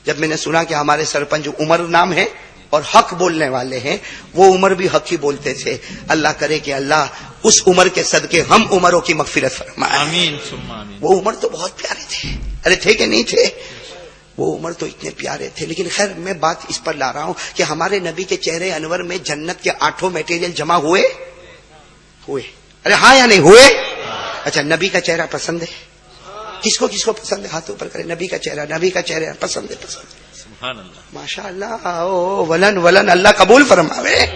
جب میں نے سنا کہ ہمارے سرپنچ عمر نام ہے اور حق بولنے والے ہیں, وہ عمر بھی حق ہی بولتے تھے. اللہ کرے کہ اللہ اس عمر کے صدقے ہم عمروں کی مغفرت فرمائے.
آمین ثم آمین.
وہ عمر تو بہت پیارے تھے, ارے تھے کہ نہیں تھے؟ وہ عمر تو اتنے پیارے تھے. لیکن خیر میں بات اس پر لا رہا ہوں کہ ہمارے نبی کے چہرے انور میں جنت کے 8 میٹیریل جمع ہوئے. ارے ہاں یا نہیں ہوئے؟ اچھا, نبی کا چہرہ پسند ہے؟ کس کو پسند ہے؟ ہاتھ اوپر کرے. نبی کا چہرہ پسند ہے.
سبحان اللہ.
ماشاء اللہ. ولن اللہ قبول فرماوے.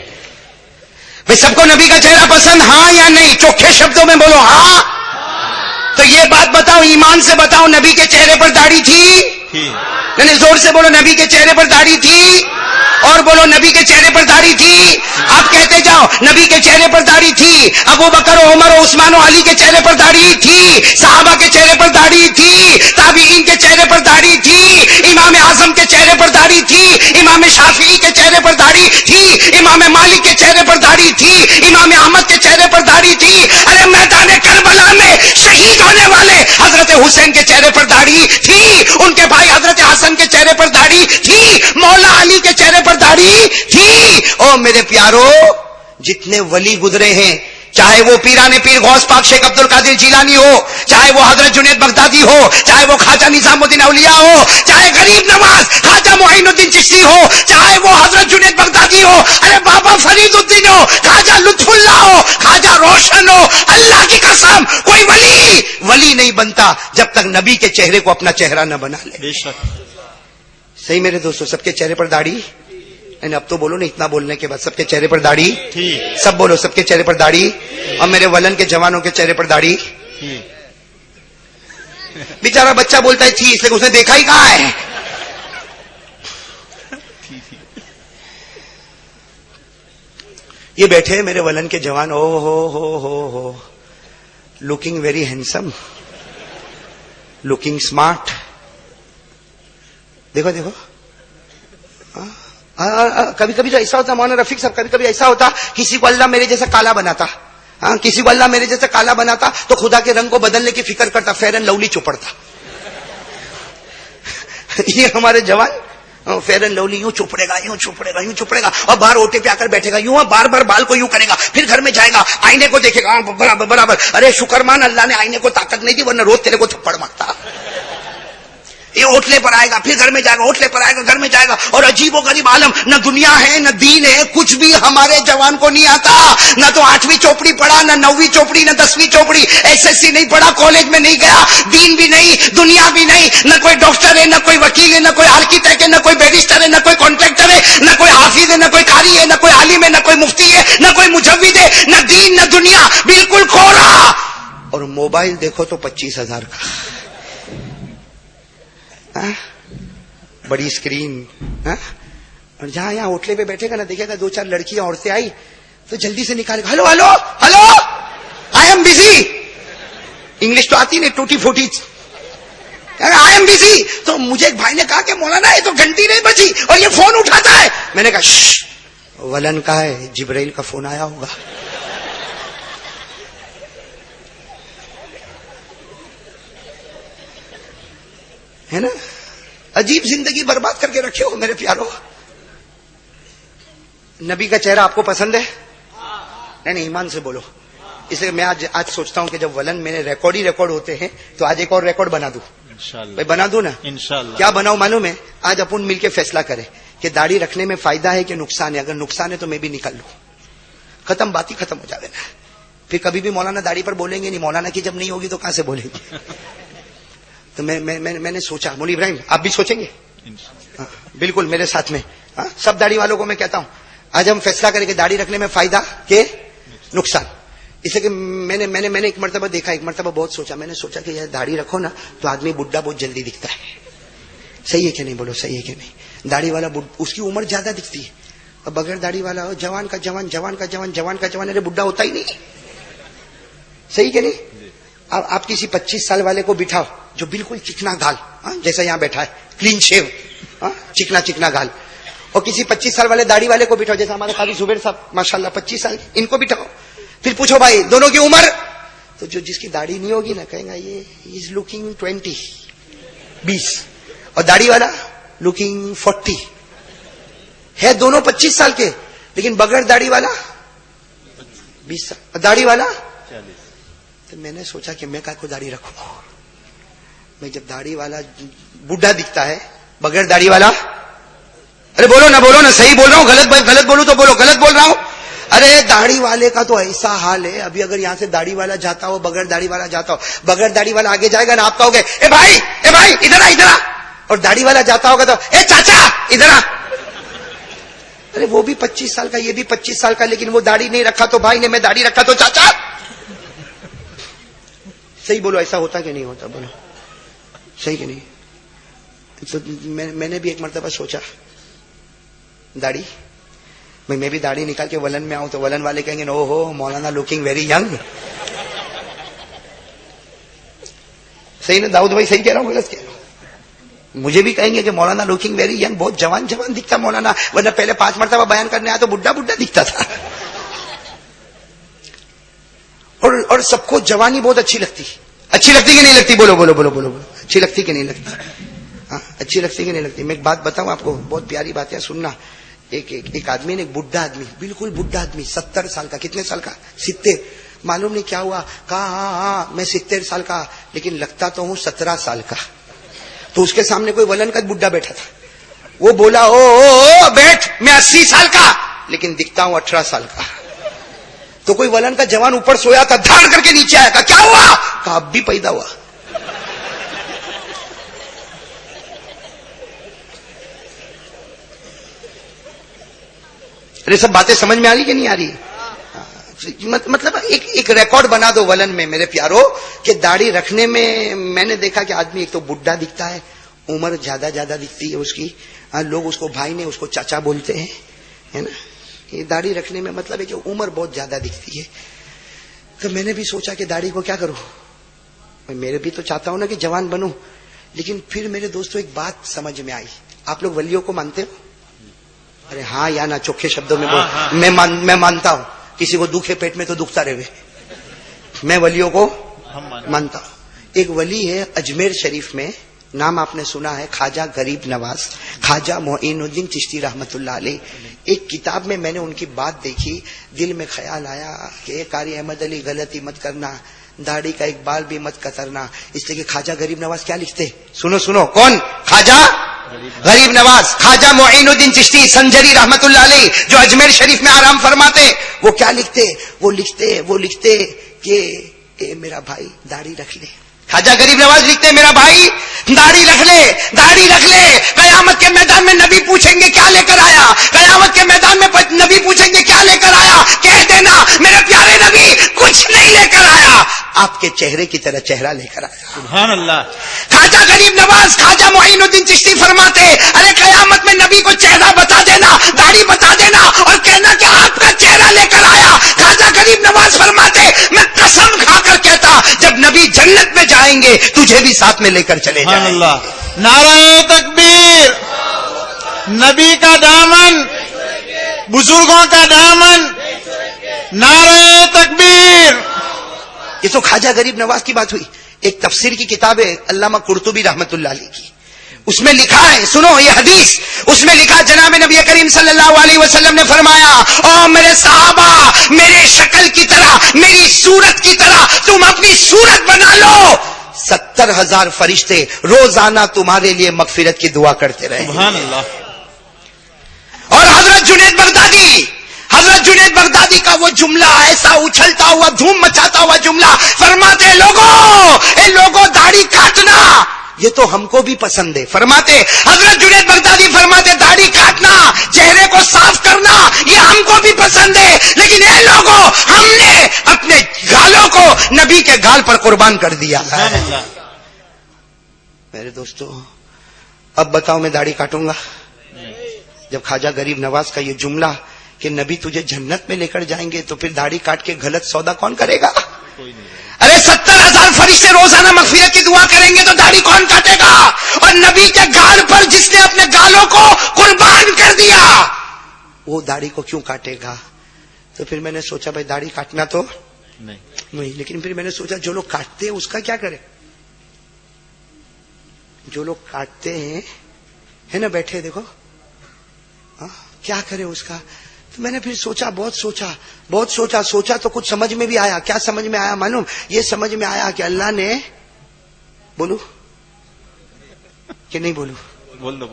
بھئی سب کو نبی کا چہرہ پسند ہاں یا نہیں؟ چوکھے شبدوں میں بولو ہاں. تو یہ بات بتاؤ, ایمان سے بتاؤ, نبی کے چہرے پر داڑھی تھی؟ نہیں, زور سے بولو نبی کے چہرے پر داڑھی تھی, اور بولو نبی کے چہرے پر داڑھی تھی. آپ کہتے جاؤ نبی کے چہرے پر داڑھی تھی, ابو بکر و عمر و عثمان و علی کے چہرے پر داڑھی تھی, صحابہ کے چہرے پر داڑھی تھی, تابعین کے چہرے پر داڑھی تھی, امام اعظم کے چہرے پر داڑھی تھی, امام شافعی کے چہرے پر داڑھی تھی, امام مالک کے چہرے پر داڑھی تھی, امام احمد کے چہرے پر داڑھی تھی. ارے میدان کربلا میں شہید ہونے والے حضرت حسین کے چہرے پر داڑھی تھی, ان کے بھائی حضرت حسن کے چہرے پر داڑھی تھی, مولا علی کے چہرے پر داڑھی تھی. او میرے پیارو, جتنے ولی گزرے ہیں, چاہے وہ پیران پیر غوث پاک شیخ عبد القادر جیلانی ہو, چاہے وہ حضرت جنید بغدادی ہو, چاہے وہ خواجہ نظام الدین اولیاء ہو, چاہے غریب نواز خواجہ معین الدین چشتی ہو, چاہے وہ حضرت جنید بغدادی ہو, ارے بابا فرید الدین ہو, خواجہ لطف اللہ ہو, خواجہ روشن ہو, اللہ کی قسم کوئی ولی نہیں بنتا جب تک نبی کے چہرے کو اپنا چہرہ نہ بنا لے.
بے شک.
صحیح میرے دوستو, سب کے چہرے پر داڑھی؟ اب تو بولو نا, اتنا بولنے کے بعد سب کے چہرے پر داڑھی؟ سب بولو سب کے چہرے پر داڑھی. اور میرے ولن کے جوانوں کے چہرے پر داڑھی؟ بیچارہ بچہ بولتا ہے تھی, اس لیے اس نے دیکھا ہی کہاں ہے. یہ بیٹھے میرے ولن کے جوان, او ہو looking very handsome, looking smart. دیکھو کبھی کبھی تو ایسا ہوتا مولانا رفیق صاحب, کبھی کبھی ایسا ہوتا کسی کو اللہ میرے جیسا کالا بناتا, کسی کو اللہ میرے جیسا کالا بناتا تو خدا کے رنگ کو بدلنے کی فکر کرتا, فیئر اینڈ لولی چوپڑتا. یہ ہمارے جوان فیئر اینڈ لولی یوں چوپڑے گا, اور باہر اوٹے پہ آ کر بیٹھے گا, یوں بار بار بال کو یوں کرے گا, پھر گھر میں جائے گا, آئینے کو دیکھے گا, برابر. ارے شکر مان اللہ نے آئینے کو طاقت نہیں دی, ورنہ روز تیرے کو تھپڑ مارتا. یہ اوٹلے پر آئے گا, پھر گھر میں جائے گا, اوٹلے پر آئے گا, گھر میں جائے گا, اور عجیب و غریب عالم. نہ دنیا ہے نہ دین ہے, کچھ بھی ہمارے جوان کو نہیں آتا. نہ تو 8ویں چوپڑی پڑھا, نہ 9ویں چوپڑی, نہ 10ویں چوپڑی, SSC نہیں پڑھا, کالج میں نہیں گیا, دین بھی نہیں, دنیا بھی نہیں. نہ کوئی ڈاکٹر ہے, نہ کوئی وکیل ہے, نہ کوئی آرکیٹیکٹ ہے, نہ کوئی بیرسٹر ہے, نہ کوئی کانٹریکٹر ہے, نہ کوئی حافظ ہے, نہ کوئی قاری ہے, نہ کوئی عالم ہے, نہ کوئی مفتی ہے, نہ کوئی مجوید ہے, نہ دین نہ دنیا, بالکل کھوڑا. اور موبائل دیکھو تو 25,000 کا, بڑی اسکرین, اور جہاں یہاں ہوٹلے پہ بیٹھے گا نا, دیکھے گا 2-4 لڑکیاں عورتیں آئی تو جلدی سے نکالے گا, hello hello hello I am busy. English تو آتی نہیں ٹوٹی پھوٹی, آئی ایم بزی. تو مجھے ایک بھائی نے کہا کہ مولانا یہ تو گھنٹی نہیں بجی اور یہ فون اٹھاتا ہے. میں نے کہا شش, ولن کا ہے, جبرائیل کا فون آیا ہوگا. ہے نا, عجیب زندگی برباد کر کے رکھے ہو میرے پیارو. نبی کا چہرہ آپ کو پسند ہے؟ نہیں ایمان سے بولو. اس لیے میں آج سوچتا ہوں کہ جب ولن میرے ریکارڈ ہوتے ہیں تو آج ایک اور ریکارڈ بنا دوں.
انشاءاللہ
بنا دوں نا
انشاءاللہ.
کیا بناؤں معلوم ہے؟ آج اپن مل کے فیصلہ کریں کہ داڑھی رکھنے میں فائدہ ہے کہ نقصان ہے. اگر نقصان ہے تو میں بھی نکل لوں, ختم, بات ہی ختم ہو جائے نا. پھر کبھی بھی مولانا داڑھی پر بولیں گے نہیں. مولانا کی جب نہیں ہوگی تو کہاں سے بولیں گے؟ تو میں نے سوچا, مولوی ابراہیم آپ بھی سوچیں گے؟ بالکل میرے ساتھ میں. سب داڑھی والوں کو میں کہتا ہوں آج ہم فیصلہ کریں کہ داڑھی رکھنے میں فائدہ کہ نقصان. اس لیے کہ میں نے ایک مرتبہ دیکھا, ایک مرتبہ بہت سوچا. میں نے سوچا کہ یہ داڑھی رکھو نا تو آدمی بڈھا بہت جلدی دکھتا ہے. صحیح ہے کہ نہیں؟ بولو صحیح ہے کہ نہیں؟ داڑھی والا اس کی عمر زیادہ دکھتی ہے, اور بغیر داڑھی والا جوان کا جوان, جوان کا جوان, جوان کا جوان, ارے بڈھا ہوتا ہی نہیں. صحیح کہ نہیں؟ آپ کسی 25 سال والے کو بٹھاؤ جو بالکل چکنا گال, جیسا یہاں بیٹھا ہے, کلین شیو, چکنا گال, اور کسی 25 سال والے داڑھی والے کو بٹھاؤ جیسا ہمارے قاضی زبیر صاحب ماشاءاللہ 25 سال, ان کو بٹھاؤ. پھر پوچھو بھائی دونوں کی عمر, تو جو جس کی داڑھی نہیں ہوگی نا کہیں گا یہ از لوکنگ 20, اور داڑھی والا لوکنگ 40. ہے دونوں 25 سال کے, لیکن بغیر داڑھی والا 20 سال, اور داڑھی والا
40.
تو میں نے سوچا کہ میں کا کو داڑھی رکھوں. میں جب داڑھی والا بوڑھا دکھتا ہے, بغیر داڑھی والا, ارے بولو نا صحیح بول رہا ہوں, غلط بولوں تو بولو غلط بول رہا ہوں. ارے داڑھی والے کا تو ایسا حال ہے, ابھی اگر یہاں سے داڑھی والا جاتا ہو, بغیر داڑھی والا جاتا ہو, بغیر داڑھی والا آگے جائے گا نا, آپ کہو گے اے بھائی ادھر آ, اور داڑھی والا جاتا ہوگا تو اے چاچا ادھر آ. ارے وہ بھی 25 سال کا, یہ بھی 25 سال کا, لیکن وہ داڑھی نہیں رکھا تو بھائی نے, میں داڑھی رکھا تو چاچا. صحیح بولو, ایسا ہوتا کہ نہیں ہوتا؟ بولو صحیح کہ نہیں؟ تو میں نے بھی ایک مرتبہ سوچا داڑھی, میں بھی داڑھی نکال کے ولن میں آؤں تو ولن والے کہیں گے او ہو مولانا لوکنگ ویری ینگ. صحیح نا داؤد بھائی؟ صحیح کہہ رہا ہوں غلط کہہ رہا ہوں؟ مجھے بھی کہیں گے کہ مولانا لوکنگ ویری ینگ, بہت جوان دکھتا مولانا, ورنہ پہلے 5 مرتبہ بیان کرنے آیا تو بڈھا دکھتا تھا. اور سب کو جوانی بہت اچھی لگتی کہ نہیں لگتی؟ بولو اچھی لگتی کہ نہیں لگتی؟ اچھی لگتی کہ نہیں لگتی؟ میں ایک بات بتاؤں آپ کو, بہت پیاری بات ہے, سننا. ایک آدمی نے, ایک بڈھا آدمی, بالکل بڈھا آدمی, 70 سال کا. کتنے سال کا؟ 70. معلوم نہیں کیا ہوا, کہا ہاں میں 70 سال کا, لیکن لگتا تو ہوں 17 سال کا. تو اس کے سامنے کوئی ولن کا بڈھا بیٹھا تھا, وہ بولا او بیٹھ, میں 80 سال کا, لیکن دکھتا ہوں 18 سال کا. تو کوئی ولن کا جوان اوپر سویا تھا, دھاڑ کر کے نیچے آیا, کہا کیا ہوا؟ کہا اب بھی پیدا ہوا. ارے سب باتیں سمجھ میں آ رہی کہ نہیں آ رہی؟ مطلب ایک ریکارڈ بنا دو ولن میں میرے پیارو, کہ داڑھی رکھنے میں نے دیکھا کہ آدمی ایک تو بڈھا دکھتا ہے, عمر زیادہ دکھتی ہے اس کی, لوگ اس کو بھائی نے, اس کو چاچا بولتے ہیں, ہے نا. یہ داڑھی رکھنے میں مطلب ہے کہ عمر بہت زیادہ دکھتی ہے. تو میں نے بھی سوچا کہ داڑھی کو کیا کروں. میرے بھی تو چاہتا ہوں نا کہ جوان بنوں, لیکن پھر میرے دوستوں ایک بات سمجھ میں آئی. آپ لوگ ولیوں کو مانتے ہو؟ ارے ہاں یا نا, چوکھے شبدوں میں بول. میں مانتا ہوں, کسی کو دکھ ہے پیٹ میں تو دکھتا رہے, میں ولیوں کو مانتا ہوں. ایک ولی ہے اجمیر شریف میں, نام آپ نے سنا ہے, خواجہ غریب نواز, خواجہ معین الدین چشتی رحمت اللہ علیہ. ایک کتاب میں نے ان کی بات دیکھی, دل میں خیال آیا کہ قاری احمد علی غلطی مت کرنا, داڑھی کا ایک بال بھی مت کترنا. اس لیے کہ خواجہ غریب نواز کیا لکھتے, سنو کون؟ خواجہ غریب نواز, خواجہ معین الدین چشتی سنجری رحمت اللہ علیہ, جو اجمیر شریف میں آرام فرماتے. وہ کیا لکھتے؟ وہ لکھتے کہ اے میرا بھائی داڑھی رکھ لے. خواجہ غریب نواز لکھتے میرا بھائی داڑھی رکھ لے, قیامت کے میدان میں نبی پوچھیں گے کیا لے کر آیا, قیامت کے میدان میں نبی پوچھیں گے کیا لے کر آیا, کہہ دینا میرے پیارے نبی کچھ نہیں لے کر آیا, آپ کے چہرے کی طرح چہرہ لے کر آیا.
سبحان اللہ.
خواجہ غریب نواز, خواجہ معین الدین چشتی فرماتے ارے قیامت میں نبی کو چہرہ بتا دینا, گے تجھے بھی ساتھ میں لے کر چلے
سبحان
جائیں گے.
اللہ. نعرہ تکبیر. نبی کا دامن, بزرگوں کا دامن. نعرہ تکبیر.
یہ تو خواجہ غریب نواز کی بات ہوئی. ایک تفسیر کی کتاب ہے علامہ قرطبی رحمت اللہ علیہ کی, اس میں لکھا ہے, سنو یہ حدیث, اس میں لکھا جناب نبی کریم صلی اللہ علیہ وسلم نے فرمایا, او میرے صحابہ, میرے شکل کی طرح, میری صورت کی طرح تم اپنی صورت بنا لو. 70,000 فرشتے روزانہ تمہارے لیے مغفرت کی دعا کرتے رہے.
سبحان اللہ.
اور حضرت جنید بغدادی کا وہ جملہ, ایسا اچھلتا ہوا دھوم مچاتا ہوا جملہ, فرماتے لوگوں داڑھی کاٹنا یہ تو ہم کو بھی پسند ہے. فرماتے حضرت جنید بغدادی فرماتے داڑھی کاٹنا, چہرے کو صاف کرنا یہ ہم کو بھی پسند ہے, لیکن اے لوگوں ہم نے اپنے گالوں کو نبی کے گال پر قربان کر دیا.
سبحان اللہ.
میرے دوستو اب بتاؤ میں داڑھی کاٹوں گا؟ جب خواجہ غریب نواز کا یہ جملہ کہ نبی تجھے جنت میں لے کر جائیں گے تو پھر داڑھی کاٹ کے غلط سودا کون کرے گا؟
کوئی نہیں.
ارے 70,000 فرشتے روزانہ مغفرت کی دعا کریں گے تو داڑھی کون کاٹے گا؟ اور نبی کے گال پر جس نے اپنے گالوں کو قربان کر دیا وہ داڑھی کو کیوں کاٹے گا؟ تو پھر میں نے سوچا بھائی داڑھی کاٹنا تو نہیں, لیکن پھر میں نے سوچا جو لوگ کاٹتے ہیں اس کا کیا کرے؟ جو لوگ کاٹتے ہیں ہے نا, بیٹھے دیکھو کیا کرے اس کا؟ تو میں نے پھر سوچا, بہت سوچا تو کچھ سمجھ میں بھی آیا. کیا سمجھ میں آیا معلوم؟ یہ سمجھ میں آیا کہ اللہ نے, بولو کہ نہیں بولو؟
بول دو.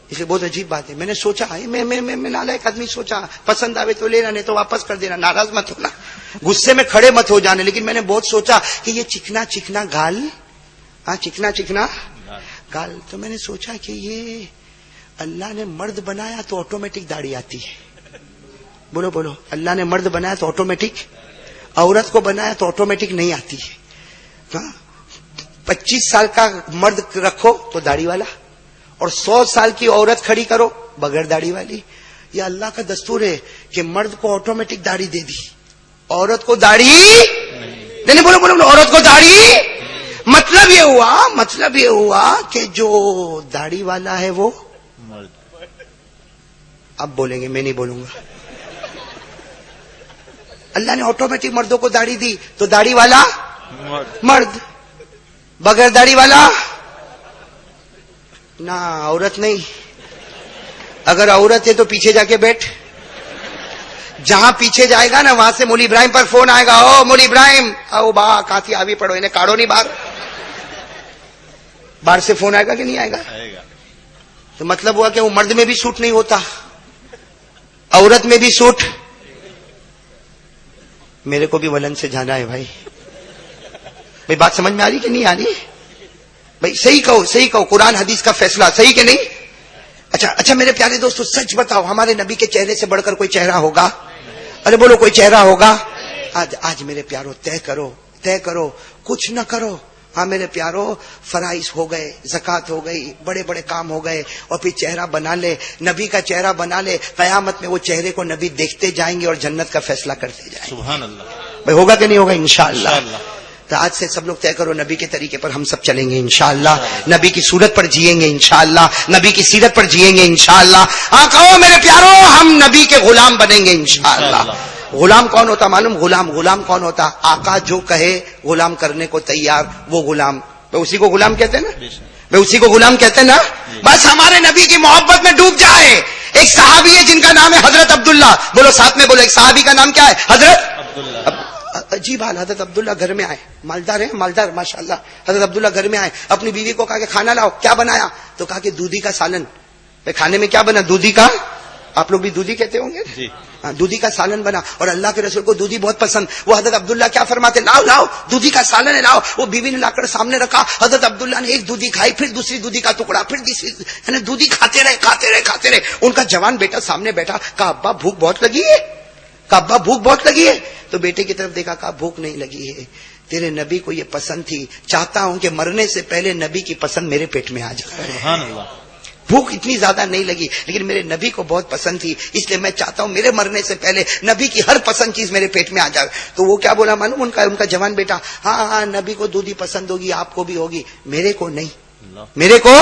اسے بہت عجیب بات ہے. میں نے سوچا, میں نالائق آدمی سوچا, پسند آوے تو لینا نہیں تو واپس کر دینا, ناراض مت ہونا, غصے میں کھڑے مت ہو جانے. لیکن میں نے بہت سوچا کہ یہ چکنا گال, چکنا گال, تو میں نے سوچا کہ یہ اللہ نے مرد بنایا تو آٹومیٹک داڑھی آتی ہے. بولو, اللہ نے مرد بنایا تو آٹومیٹک, عورت کو بنایا تو آٹومیٹک نہیں آتی ہے. 25 سال کا مرد رکھو تو داڑھی والا, اور 100 سال کی عورت کھڑی کرو بغیر داڑھی والی. یہ اللہ کا دستور ہے کہ مرد کو آٹومیٹک داڑھی دے دی, عورت کو داڑھی نہیں. بولو, عورت کو داڑھی. مطلب یہ ہوا کہ جو داڑھی والا ہے وہ, اب بولیں گے, میں نہیں بولوں گا. اللہ نے آٹومیٹک مردوں کو داڑھی دی تو داڑھی والا مرد, بغیر داڑھی والا نہ, عورت نہیں. اگر عورت ہے تو پیچھے جا کے بیٹھ, جہاں پیچھے جائے گا نا وہاں سے مولی ابراہیم پر فون آئے گا, او مولی ابراہیم او با کافی آوی پڑھو, انہیں کاڑو نہیں باہر سے فون آئے گا کہ نہیں آئے گا؟ تو مطلب ہوا کہ وہ مرد میں بھی سوٹ نہیں ہوتا, عورت میں بھی سوٹ. میرے کو بھی ولن سے جانا ہے بھائی بات سمجھ میں آ رہی کہ نہیں آ رہی؟ بھائی صحیح کہو, قرآن حدیث کا فیصلہ صحیح کہ نہیں؟ اچھا میرے پیارے دوستو سچ بتاؤ, ہمارے نبی کے چہرے سے بڑھ کر کوئی چہرہ ہوگا؟ ارے بولو, کوئی چہرہ ہوگا؟ آج میرے پیارو طے کرو, کچھ نہ کرو. ہاں میرے پیارو, فرائض ہو گئے, زکات ہو گئی, بڑے بڑے کام ہو گئے, اور پھر چہرہ بنا لے, نبی کا چہرہ بنا لے. قیامت میں وہ چہرے کو نبی دیکھتے جائیں گے اور جنت کا فیصلہ کرتے جائیں گے.
سبحان اللہ.
بھائی ہوگا کہ نہیں ہوگا؟ انشاءاللہ. تو آج سے سب لوگ طے کرو, نبی کے طریقے پر ہم سب چلیں گے انشاءاللہ, نبی کی صورت پر جئیں گے انشاءاللہ, نبی کی سیرت پر جئیں گے انشاءاللہ. ہاں کہو میرے پیارو, ہم نبی کے غلام بنیں گے انشاءاللہ. غلام کون ہوتا معلوم؟ غلام کون ہوتا؟ آقا جو کہے غلام کرنے کو تیار, وہ غلام. اسی کو غلام کہتے ہیں نا, اسی کو غلام کہتے ہیں نا. بس ہمارے نبی کی محبت میں ڈوب جائے. ایک صحابی ہے جن کا نام ہے حضرت عبداللہ, بولو ساتھ میں بولو, ایک صحابی کا نام کیا ہے؟ حضرت. عجیب حال, حضرت عبداللہ گھر میں آئے, مالدار ہیں, مالدار ماشاءاللہ. حضرت عبداللہ گھر میں آئے, اپنی بیوی کو کہا کہ کھانا لاؤ. کیا بنایا؟ تو کہا کہ دودھی کا سالن. کھانے میں کیا بنا؟ دودھی کا, آپ لوگ بھی دودھی کہتے ہوں گے, دودھی کا سالن بنا. اور اللہ کے رسول کو دودھی بہت پسند. وہ حضرت عبداللہ کیا فرماتے؟ لاؤ دودھی کا سالن ہے, لاؤ. وہ بیوی نے لا کر سامنے رکھا. حضرت عبداللہ نے ایک دودھی کھائی, پھر دوسری دودھی کا ٹکڑا, پھر تیسری, یعنی دودھی کھاتے رہے. ان کا جوان بیٹا سامنے بیٹھا, کہا ابا بھوک بہت لگی ہے. تو بیٹے کی طرف دیکھا, کہا بھوک نہیں لگی ہے, تیرے نبی کو یہ پسند تھی, چاہتا ہوں کہ مرنے سے پہلے نبی کی پسند میرے پیٹ میں آ جائے.
سبحان اللہ.
بھوک اتنی زیادہ نہیں لگی، لیکن میرے نبی کو بہت پسند تھی، اس لیے میں چاہتا ہوں میرے مرنے سے پہلے نبی کی ہر پسند چیز میرے پیٹ میں آ جائے. تو وہ کیا بولا معلوم ان کا جوان بیٹا، ہاں نبی کو دودھی پسند ہوگی، آپ کو بھی ہوگی، میرے کو نہیں. میرے کو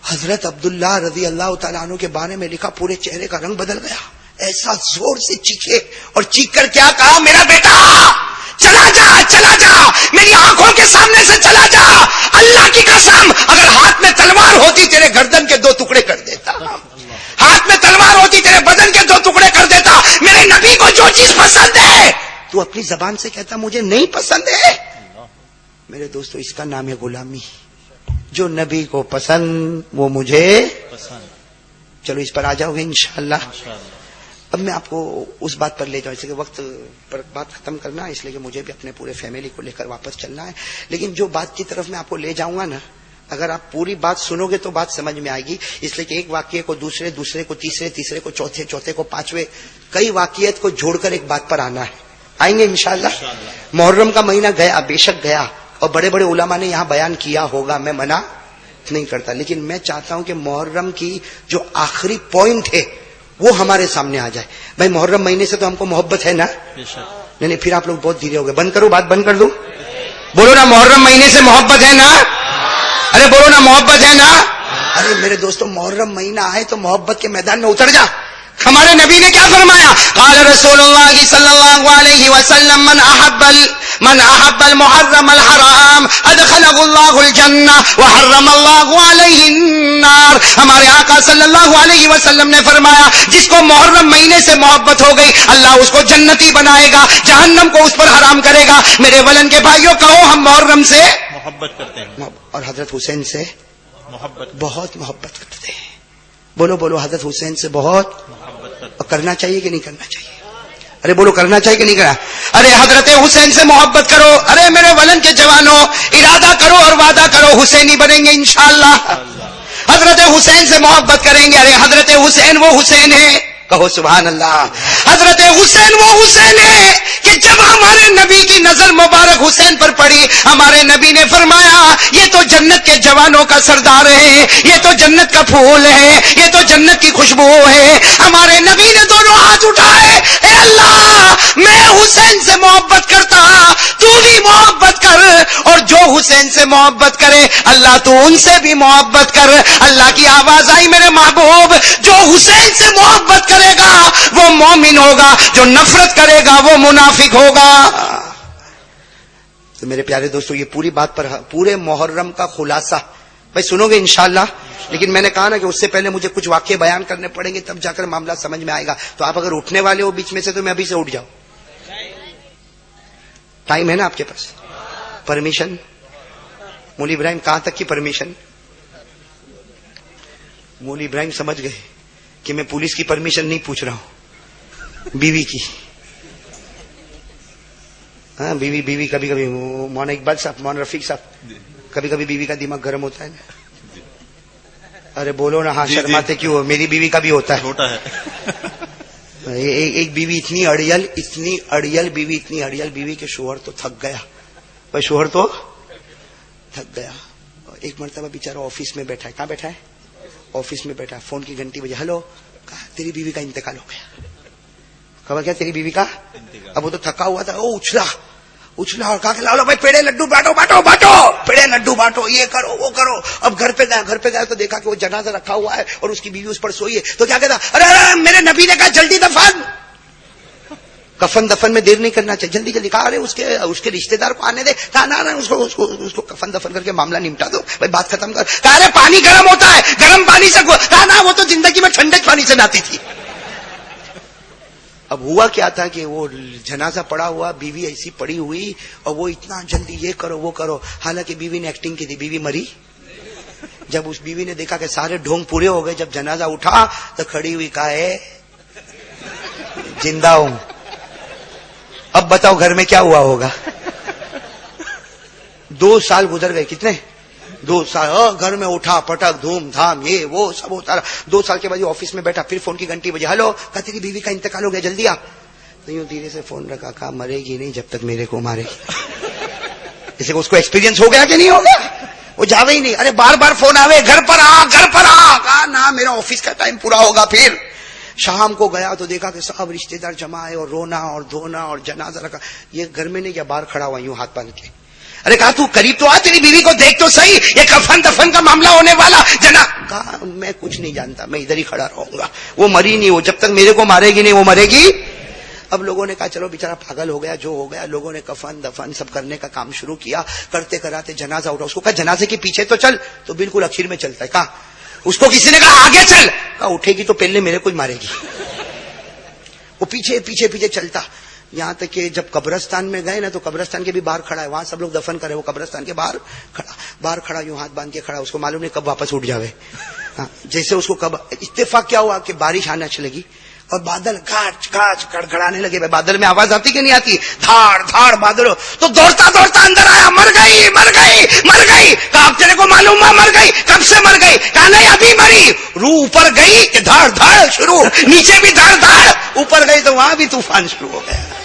حضرت عبداللہ رضی اللہ تعالیٰ عنہ کے بارے میں لکھا پورے چہرے کا رنگ بدل گیا، ایسا زور سے چیخے اور چیخ کر کیا کہا، میرا بیٹا چلا جا چلا جا، میری آنکھوں کے سامنے سے چلا جا، اللہ کی قسم اگر ہاتھ میں تلوار ہوتی تیرے گردن کے 2 ٹکڑے کر دیتا، ہاتھ میں تلوار ہوتی تیرے بدن کے 2 ٹکڑے کر دیتا. میرے نبی کو جو چیز پسند ہے تو اپنی زبان سے کہتا مجھے نہیں پسند ہے. میرے دوستو اس کا نام ہے غلامی. جو نبی کو پسند وہ مجھے
پسند.
چلو اس پر آ جاؤ گے انشاءاللہ. اب میں آپ کو اس بات پر لے جاؤں، اس لیے وقت پر بات ختم کرنا ہے، اس لیے کہ مجھے بھی اپنے پورے فیملی کو لے کر واپس چلنا ہے. لیکن جو بات کی طرف میں آپ کو لے جاؤں گا نا، اگر آپ پوری بات سنو گے تو بات سمجھ میں آئے گی. اس لیے کہ ایک واقعے کو دوسرے کو تیسرے کو چوتھے کو پانچویں، کئی واقعیت کو جوڑ کر ایک بات پر آنا ہے. آئیں گے انشاءاللہ. محرم کا مہینہ گیا، بے شک گیا، اور بڑے بڑے علماء نے یہاں بیان کیا ہوگا، میں منع نہیں کرتا، لیکن میں چاہتا ہوں کہ محرم کی جو آخری پوائنٹ ہے وہ ہمارے سامنے آ جائے. بھائی محرم مہینے سے تو ہم کو محبت ہے نا؟ نہیں پھر آپ لوگ بہت دھیرے ہو گئے. بند کرو، بات بند کر دو. بولو نا محرم مہینے سے محبت ہے نا؟ ارے بولو نا محبت ہے نا؟ ارے میرے دوستوں محرم مہینہ آئے تو محبت کے میدان میں اتر جا. ہمارے نبی نے کیا فرمایا؟ قال رسول اللہ صلی اللہ علیہ وسلم من احب المحرم الحرام ادخلہ اللہ الجنہ وحرم اللہ علیہ النار. ہمارے آقا صلی اللہ علیہ وسلم نے فرمایا جس کو محرم مہینے سے محبت ہو گئی اللہ اس کو جنتی بنائے گا، جہنم کو اس پر حرام کرے گا. میرے ولن کے بھائیوں کہو ہم محرم سے
محبت کرتے ہیں
اور حضرت حسین سے
محبت
بہت محبت کرتے ہیں. بولو بولو حضرت حسین سے بہت اور کرنا چاہیے کہ نہیں کرنا چاہیے؟ ارے بولو کرنا چاہیے کہ نہیں کرنا؟ ارے حضرت حسین سے محبت کرو. ارے میرے ولن کے جوانوں ارادہ کرو اور وعدہ کرو حسینی بنیں گے انشاءاللہ. حضرت حسین سے محبت کریں گے. ارے حضرت حسین وہ حسین ہے، کہو سبحان اللہ. حضرت حسین وہ حسین ہے کہ جب ہمارے نبی کی نظر مبارک حسین پر پڑی ہمارے نبی نے فرمایا یہ تو جنت کے جوانوں کا سردار ہے، یہ تو جنت کا پھول ہے، یہ تو جنت کی خوشبو ہے. ہمارے نبی نے دونوں ہاتھ اٹھائے، اے اللہ میں حسین سے محبت کرتا، تو بھی محبت کر، اور جو حسین سے محبت کرے اللہ تو ان سے بھی محبت کر. اللہ کی آواز آئی میرے محبوب جو حسین سے محبت کرے گا وہ مومن ہوگا، جو نفرت کرے گا وہ منافق ہوگا. تو میرے پیارے دوستو یہ پوری بات پر پورے محرم کا خلاصہ بھائی سنو گے انشاءاللہ. لیکن میں نے کہا نا کہ اس سے پہلے مجھے کچھ واقعے بیان کرنے پڑیں گے تب جا کر معاملہ سمجھ میں آئے گا. تو آپ اگر اٹھنے والے ہو بیچ میں سے تو میں ابھی سے اٹھ جاؤ. ٹائم ہے نا آپ کے پاس؟ پرمیشن مولی ابراہیم کہاں تک کی پرمیشن؟ مولی ابراہیم سمجھ گئے کہ میں پولیس کی پرمیشن نہیں پوچھ رہا ہوں، بیوی کی. ہاں بیوی کبھی کبھی مولانا اقبال صاحب، مولانا رفیق صاحب، کبھی کبھی بیوی کا دماغ گرم ہوتا ہے نا. ارے بولو نا، ہاں شرماتے کیوں؟ میری بیوی کا بھی ہوتا ہے. ایک بیوی اتنی اڑیل بیوی کے شوہر تو تھک گیا. بھائی شوہر تو تھک گیا. ایک مرتبہ بیچارہ آفس میں بیٹھا ہے. کہاں بیٹھا ہے؟ آفس میں بیٹھا. فون کی گھنٹی بجی. ہلو، کہا تیری بیوی کا انتقال ہو گیا. خبر کیا تیری بیوی کا؟ اب وہ تو تھکا ہوا تھا، وہ اچھلا اور کہا کہ لاؤ بھائی پیڑے لڈو بانٹو پیڑے لڈو بانٹو، یہ کرو وہ کرو. اب گھر پہ گیا تو دیکھا کہ وہ جنازہ رکھا ہوا ہے اور اس کی بیوی اس پر سوئی ہے. تو کیا کہتا، ارے میرے نبی نے کہا جلدی دفن میں دیر نہیں کرنا چاہیے، جلدی کہا ارے اس کے رشتے دار کو آنے دے. کہا نا اس کو کفن دفن کر کے معاملہ نمٹا دو بھائی، بات ختم کر. کہا ارے پانی گرم ہوتا ہے، گرم پانی سے. کہا نا وہ تو زندگی میں ٹھنڈے پانی سے نہاتی تھی. اب ہوا کیا تھا کہ وہ جنازہ پڑا ہوا، بیوی ایسی پڑی ہوئی اور وہ اتنا جلدی یہ کرو وہ کرو. حالانکہ بیوی نے ایکٹنگ کی تھی، بیوی مری. جب اس بیوی نے دیکھا کہ سارے ڈھونگ پورے ہو گئے، جب جنازہ اٹھا تو کھڑی ہوئی کہا ہے زندہ ہوں. اب بتاؤ گھر میں کیا ہوا ہوگا؟ 2 سال گزر گئے. کتنے؟ 2 سال. گھر میں اٹھا پٹک دھوم دھام یہ وہ سب ہوتا رہا. 2 سال کے بعد آفس میں بیٹھا، پھر فون کی گھنٹی بجی. ہلو، کہا تیری بیوی کا انتقال ہو گیا، جلدی آ. تو یوں دھیرے سے فون رکھا. کہا مرے گی نہیں جب تک میرے کو مارے گی. اس کو ایکسپیرینس ہو گیا کہ نہیں ہو گیا؟ وہ جاوے ہی نہیں. ارے بار بار فون آوے, گھر پر آ, گھر پر آ. کہا نہ, میرا آفس کا ٹائم پورا ہوگا. پھر شام کو گیا تو دیکھا کہ سب رشتے دار جمع ہے اور رونا اور دھونا اور جنازہ رکھا. یہ گھر میں نہیں, کیا باہر کھڑا ہوا یوں ہاتھ باندھ کے. ارے کہا تو قریب تو آ, تیری بیوی کو دیکھ تو صحیح, یہ کفن دفن کا معاملہ ہونے والا جنا. کہا میں کچھ نہیں جانتا, میں ادھر ہی کھڑا رہوں گا. وہ مری نہیں, وہ جب تک میرے کو مارے گی نہیں وہ مرے گی. اب لوگوں نے کہا چلو بیچارہ پاگل ہو گیا, جو ہو گیا. لوگوں نے کفن دفن سب کرنے کا کام شروع کیا. کرتے کراتے جنازہ اٹھا. اس کو کہا جنازے کے پیچھے تو چل, تو بالکل اخیر میں چلتا ہے. کہا اس کو کسی نے کہا آگے چل, کہا اٹھے گی تو پہلے میرے کو ہی مارے گی. وہ پیچھے پیچھے پیچھے چلتا, یہاں تک کہ جب قبرستان میں گئے نا تو قبرستان کے بھی باہر کھڑا ہے, وہاں سب لوگ دفن کرے, وہ قبرستان کے باہر کھڑا یوں ہاتھ باندھ کے کھڑا. اس کو معلوم نہیں کب واپس اٹھ جاوے. جیسے اس کو کب اتفاق کیا ہوا کہ بارش آنا لگی اور بادل گاج گاج گڑگڑانے لگے. بادل میں آواز آتی کہ نہیں آتی, دھاڑ دھاڑ بادل. تو دوڑتا دوڑتا اندر آیا, مر گئی مر گئی مر گئی. کہا اب تیرے کو معلوم ہے مر گئی, کب سے مر گئی؟ کہا نہیں ابھی مری. روح اوپر گئی کہ دھاڑ دھاڑ شروع, نیچے بھی دھاڑ دھاڑ, اوپر گئی تو وہاں بھی طوفان شروع ہو گیا.